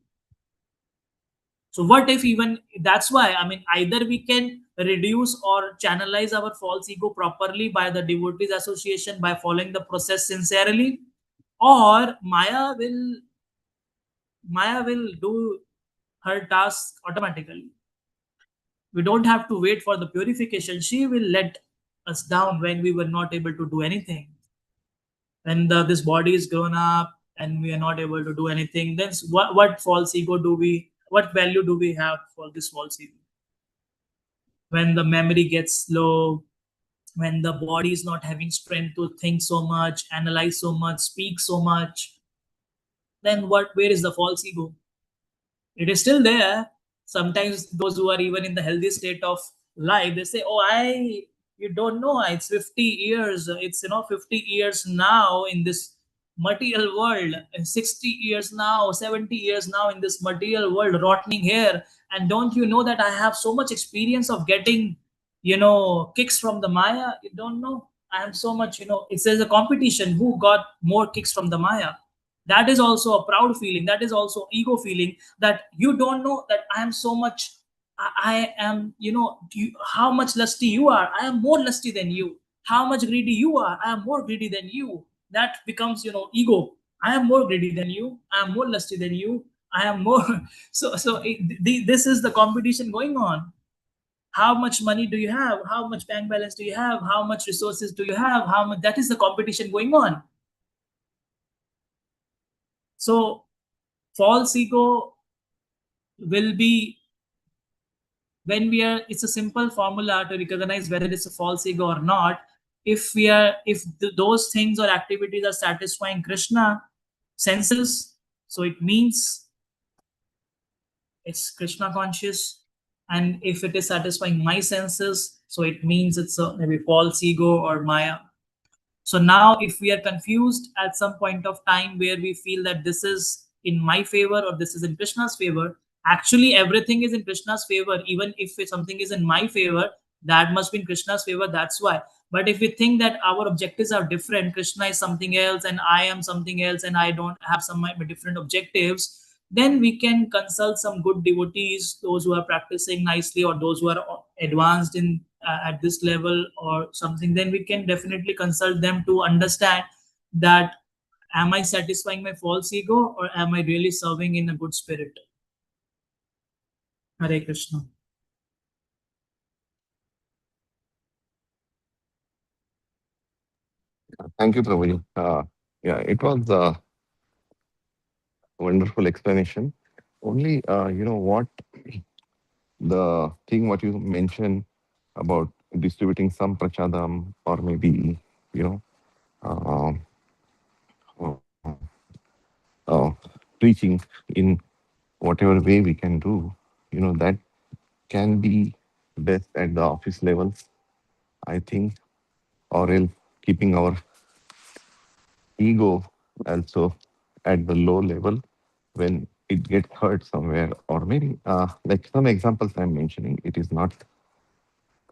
So what if, even that's why, I mean, either we can reduce or channelize our false ego properly by the devotees association, by following the process sincerely, or Maya will do her task automatically. We don't have to wait for the purification. She will let us down when we were not able to do anything. When this body is grown up and we are not able to do anything, then what false ego do we, what value do we have for this false ego? When the memory gets slow, when the body is not having strength to think so much, analyze so much, speak so much, then where is the false ego? It is still there. Sometimes those who are even in the healthy state of life, they say, oh, you don't know, it's 50 years, it's 50 years now in this material world, and 60 years now, 70 years now in this material world, rotting here. And don't you know that I have so much experience of getting kicks from the Maya? You don't know. I am so much, it says a competition, who got more kicks from the Maya. That is also a proud feeling, that is also ego feeling, that you don't know that I am so much, I am, how much lusty you are, I am more lusty than you. How much greedy you are, I am more greedy than you. That becomes ego. I am more greedy than you, I am more lusty than you, I am more. So this is the competition going on. how much money do you have, how much bank balance do you have, how much resources do you have, how much. That is the competition going on. So false ego will be when we are, it's a simple formula to recognize whether it's a false ego or not. If we are, if those things or activities are satisfying Krishna senses, so it means it's Krishna conscious. And if it is satisfying my senses, so it means it's a maybe false ego or Maya. So now if we are confused at some point of time where we feel that this is in my favor or this is in Krishna's favor, actually everything is in Krishna's favor. Even if something is in my favor, that must be in Krishna's favor. That's why. But if we think that our objectives are different, Krishna is something else and I am something else and I don't have some different objectives, then we can consult some good devotees, those who are practicing nicely or those who are advanced in at this level or something. Then we can definitely consult them to understand that am I satisfying my false ego or am I really serving in a good spirit. Hare Krishna. Thank you, Prabhuji. Yeah, it was a wonderful explanation. Only, what the thing what you mentioned about distributing some prachadam or maybe, you know, uh, uh, preaching in whatever way we can do, that can be best at the office levels, I think, or else keeping our ego also at the low level when it gets hurt somewhere, or maybe like some examples I'm mentioning, it is not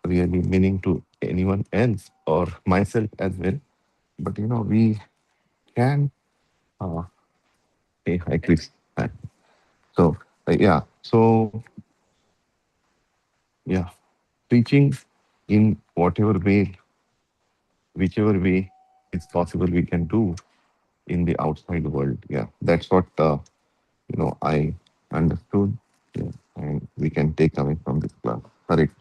really meaning to anyone else or myself as well, but we can. Uh, hey, hi, Chris. Hi. So yeah, so yeah, preaching in whatever way, whichever way it's possible, we can do in the outside world. Yeah, that's what I understood, yeah, and we can take away from this class. Correct.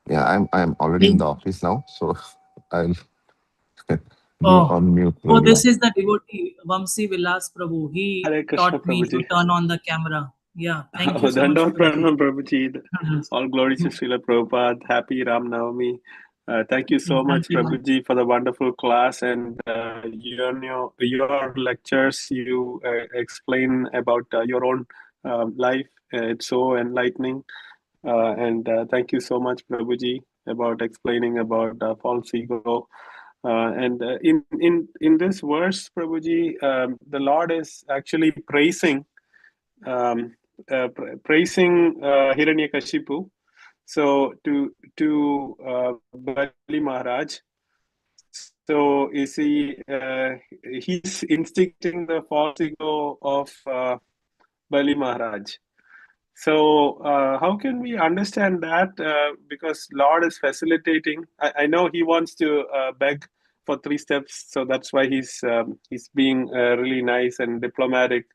Yeah, I'm already in the office now, so I'll be Oh, on mute oh, very this long. is the devotee Vamsi Vilas Prabhu. He Hare Krishna, taught me to Prabhuji. turn on the camera. Yeah, thank you Oh, so much, Dandot Prabhuji. Pranam, Prabhuji. All glory to Srila Prabhupada. Happy Ram Navami. Thank you so Thank much, you. Prabhuji, for the wonderful class and your lectures. You explain about your own life. It's so enlightening. And thank you so much, Prabhuji, about explaining about false ego. And in this verse, Prabhuji, the Lord is actually praising Hiranyakashipu. So to Bali Maharaj. So you see, he's instincting the false ego of Bali Maharaj. So how can we understand that? Because Lord is facilitating. I know he wants to beg for 3 steps, so that's why he's being really nice and diplomatic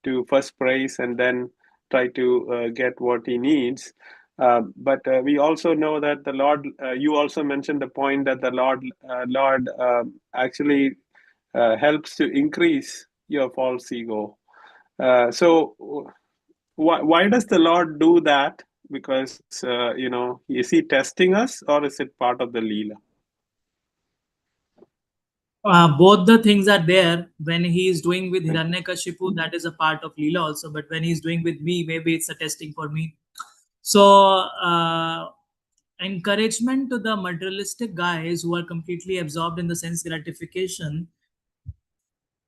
to first praise and then try to get what he needs. But we also know that the Lord. You also mentioned the point that the Lord actually helps to increase your false ego. So why does the Lord do that? Because is he testing us or is it part of the Leela? Both the things are there. When he is doing with Hiranyakashipu, that is a part of Leela also. But when he's doing with me, maybe it's a testing for me. So encouragement to the materialistic guys who are completely absorbed in the sense gratification,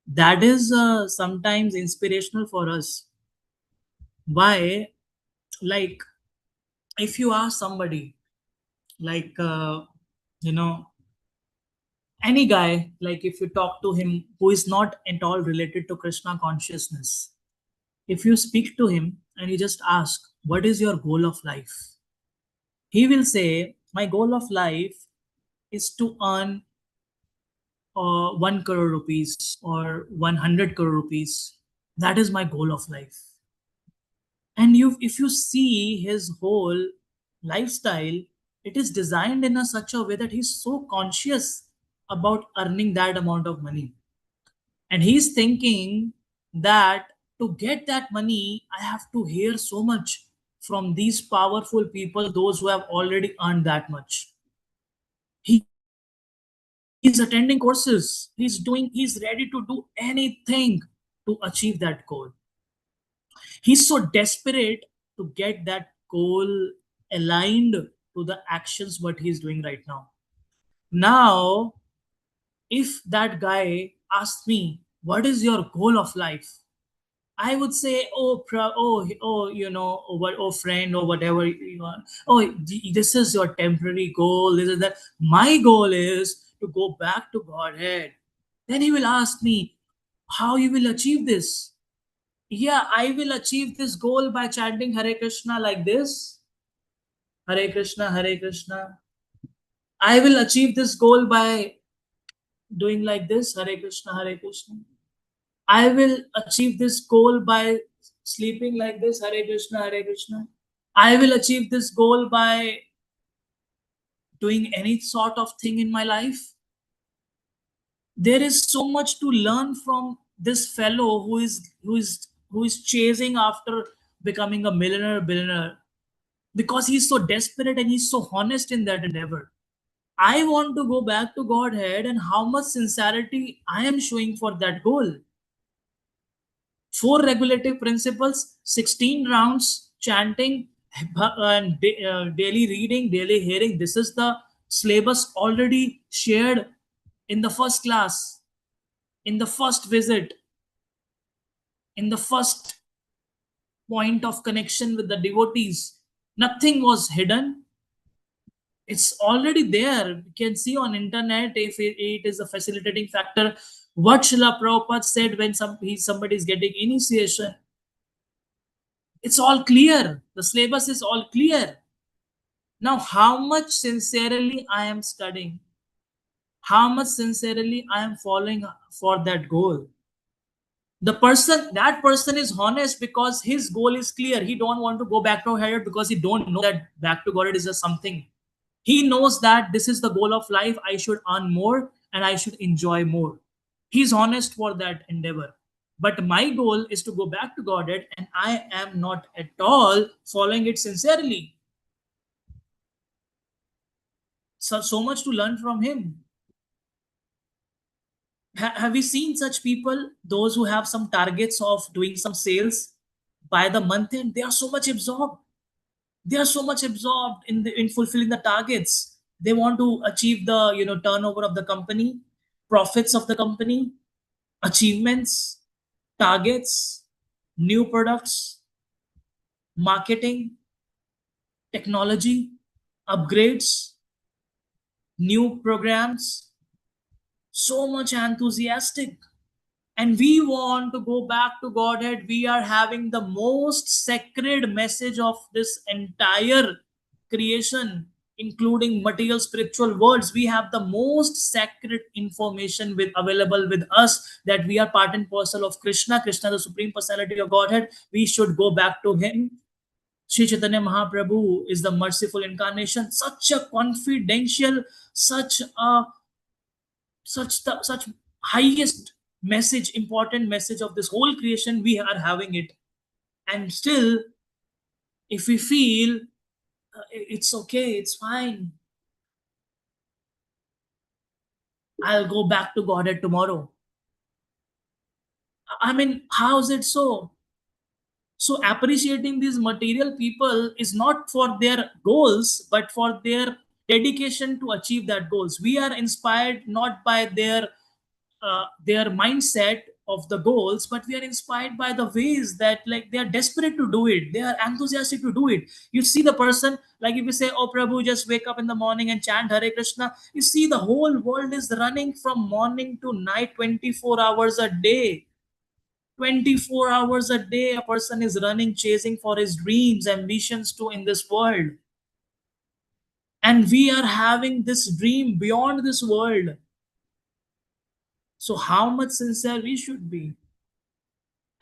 that is sometimes inspirational for us. Why? Like if you ask somebody, like you know any guy, like if you talk to him who is not at all related to Krishna consciousness, if you speak to him and you just ask what is your goal of life, he will say my goal of life is to earn 1 crore rupees or 100 crore rupees. That is my goal of life. And if you see his whole lifestyle, it is designed in a such a way that he's so conscious about earning that amount of money. And he's thinking that to get that money, I have to hear so much from these powerful people, those who have already earned that much. He's attending courses, he's ready to do anything to achieve that goal. He's so desperate to get that goal aligned to the actions what he's doing right now. Now, if that guy asked me, what is your goal of life? I would say, oh, friend, or whatever you are. Oh, this is your temporary goal. This is that. My goal is to go back to Godhead. Then he will ask me, how you will achieve this? Yeah, I will achieve this goal by chanting Hare Krishna like this. Hare Krishna, Hare Krishna. I will achieve this goal by doing like this. Hare Krishna, Hare Krishna. I will achieve this goal by sleeping like this. Hare Krishna, Hare Krishna. I will achieve this goal by doing any sort of thing in my life. There is so much to learn from this fellow who is chasing after becoming a millionaire, billionaire, because he's so desperate and he's so honest in that endeavor. I want to go back to Godhead, and how much sincerity I am showing for that goal. 4 regulative principles, 16 rounds, chanting, and daily reading, daily hearing. This is the syllabus already shared in the first class, in the first visit, in the first point of connection with the devotees. Nothing was hidden. It's already there. You can see on internet if it is a facilitating factor. What Srila Prabhupada said when somebody is getting initiation. It's all clear. The syllabus is all clear. Now, how much sincerely I am studying? How much sincerely I am following for that goal? That person is honest because his goal is clear. He don't want to go back to Godhead because he don't know that back to Godhead is just something. He knows that this is the goal of life. I should earn more and I should enjoy more. He's honest for that endeavor. But my goal is to go back to Godhead, and I am not at all following it sincerely. So much to learn from him. Have you seen such people, those who have some targets of doing some sales by the month end? They are so much absorbed. They are so much absorbed in fulfilling the targets. They want to achieve the turnover of the company, profits of the company, achievements, targets, new products, marketing, technology, upgrades, new programs. So much enthusiastic. And we want to go back to Godhead. We are having the most sacred message of this entire creation, including material spiritual worlds. We have the most sacred information available with us, that we are part and parcel of Krishna. Krishna, the Supreme Personality of Godhead. We should go back to him. Sri Chaitanya Mahaprabhu is the merciful incarnation. Such a confidential, such highest message, important message of this whole creation, we are having it. And still, if we feel it's okay, it's fine, I'll go back to Godhead tomorrow. I mean, how is it so? So appreciating these material people is not for their goals, but for their dedication to achieve that goals. We are inspired not by their mindset of the goals, but we are inspired by the ways that, like, they are desperate to do it, they are enthusiastic to do it. You see the person, like if you say, oh Prabhu, just wake up in the morning and chant Hare Krishna, you see the whole world is running from morning to night, 24 hours a day. 24 hours a day a person is running, chasing for his dreams, ambitions too in this world. And we are having this dream beyond this world. So how much sincere we should be.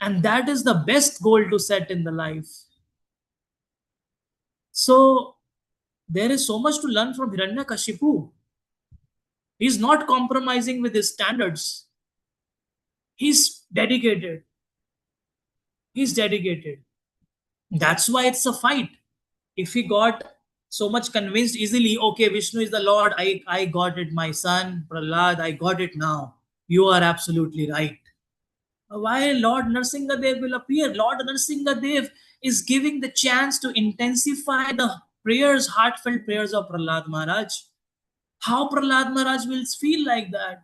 And that is the best goal to set in the life. So there is so much to learn from Hiranyakashipu. He's not compromising with his standards. He's dedicated. He's dedicated. That's why it's a fight. If he got so much convinced easily, okay, Vishnu is the Lord, I got it, my son, Prahlad, I got it now. You are absolutely right. Why Lord Narsingadev will appear? Lord Narsingadev is giving the chance to intensify the prayers, heartfelt prayers of Prahlad Maharaj. How Prahlad Maharaj will feel like that?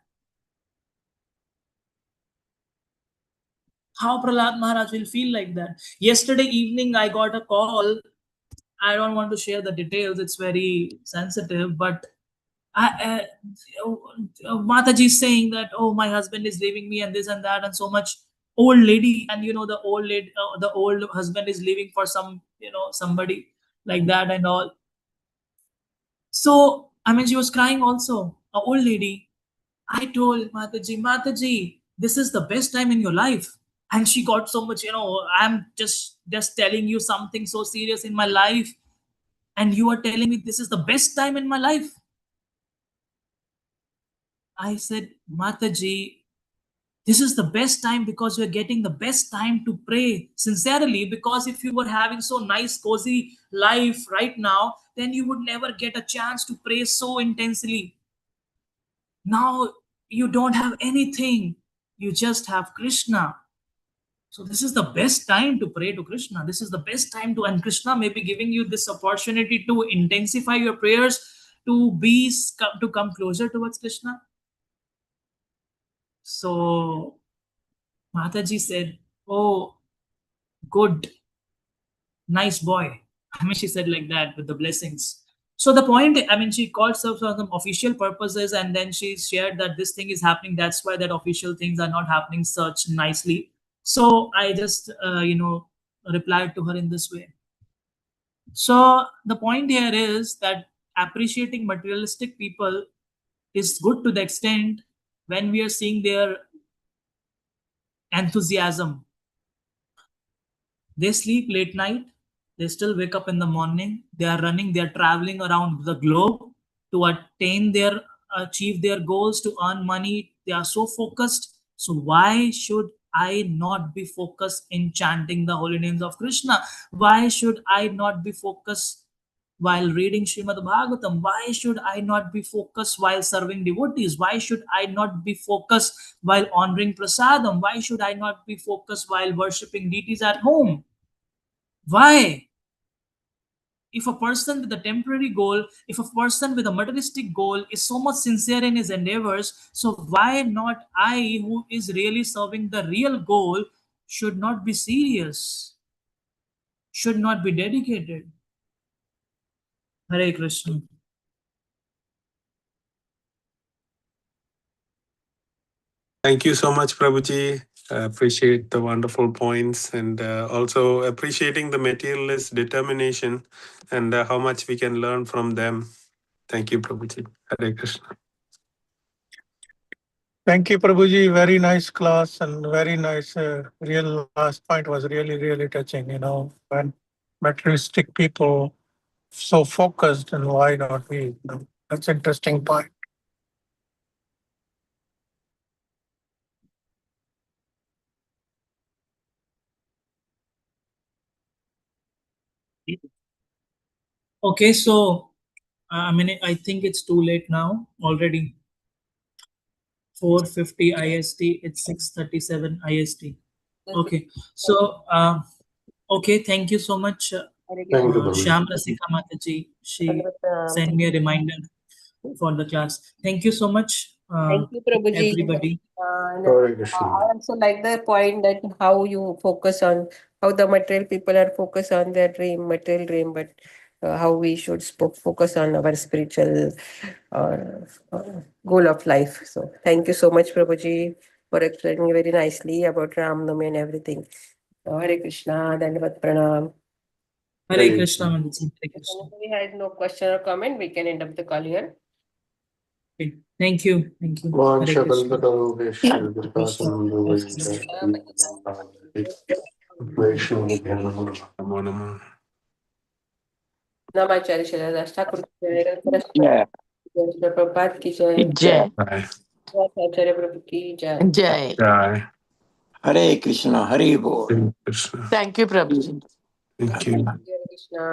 How Prahlad Maharaj will feel like that? Yesterday evening, I got a call. I don't want to share the details, it's very sensitive, but Mataji is saying that, oh, my husband is leaving me and this and that, and so much. Old lady, and the old lady, the old husband is leaving for some, somebody like that and all. So, I mean, she was crying also, a old lady. I told Mataji, this is the best time in your life. And she got so much, I'm just telling you something so serious in my life, and you are telling me this is the best time in my life. I said, Mataji, this is the best time because you're getting the best time to pray sincerely. Because if you were having so nice, cozy life right now, then you would never get a chance to pray so intensely. Now you don't have anything, you just have Krishna. So this is the best time to pray to Krishna. This is the best time to, and Krishna may be giving you this opportunity to intensify your prayers, to come closer towards Krishna. So Mataji said, oh, good, nice boy. I mean, she said like that with the blessings. So the point, I mean, she called herself for some official purposes, and then she shared that this thing is happening. That's why that official things are not happening such nicely. So I just, replied to her in this way. So the point here is that appreciating materialistic people is good to the extent when we are seeing their enthusiasm. They sleep late night, they still wake up in the morning, they are running, they are traveling around the globe to achieve their goals, to earn money. They are so focused. So why should I not be focused in chanting the holy names of Krishna? Why should I not be focused while reading Srimad Bhagavatam? Why should I not be focused while serving devotees? Why should I not be focused while honoring prasadam? Why should I not be focused while worshipping deities at home? Why? If a person with a temporary goal, if a person with a materialistic goal is so much sincere in his endeavors, so why not I, who is really serving the real goal, should not be serious, should not be dedicated? Hare Krishna. Thank you so much, Prabhuji. Appreciate the wonderful points, and also appreciating the materialist determination and how much we can learn from them. Thank you, Prabhuji. Hare Krishna. Thank you, Prabhuji. Very nice class and very nice. Real last point was really, really touching. When materialistic people so focused, and why not we? That's an interesting point. Okay, so I think it's too late now already. 4:50 IST. It's 6:37 IST. Okay, so okay, thank you so much, Thank you, Prabhuji. Shyam Rasika Mataji. She sent me a reminder for the class. Thank you so much, Thank you, Prabhuji. everybody. And Hare Krishna. I also like the point that how you focus on how the material people are focused on their dream, material dream, but how we should focus on our spiritual uh, goal of life. So thank you so much, Prabhuji, for explaining very nicely about Ram Navami and everything. Hare Krishna, Dandavat Pranam. Hare Krishna, Mataji. Hare Krishna. If we had no question or comment, we can end up the call here. Okay. Thank you. Thank you. Vancha Hare Krishna. kalpataruheshu kripasindhuvaicha Vaishnavu Namo Namo. Namacharya Shriwas Thakur ki jai, जय Shri Prabhupada ki jai, जय Jai. Acharya Prabhu ki jai. जय Jai. हरे कृष्णा हरि बोल Hare Krishna. Thank you प्रभु जी Thank you. Hare Krishna.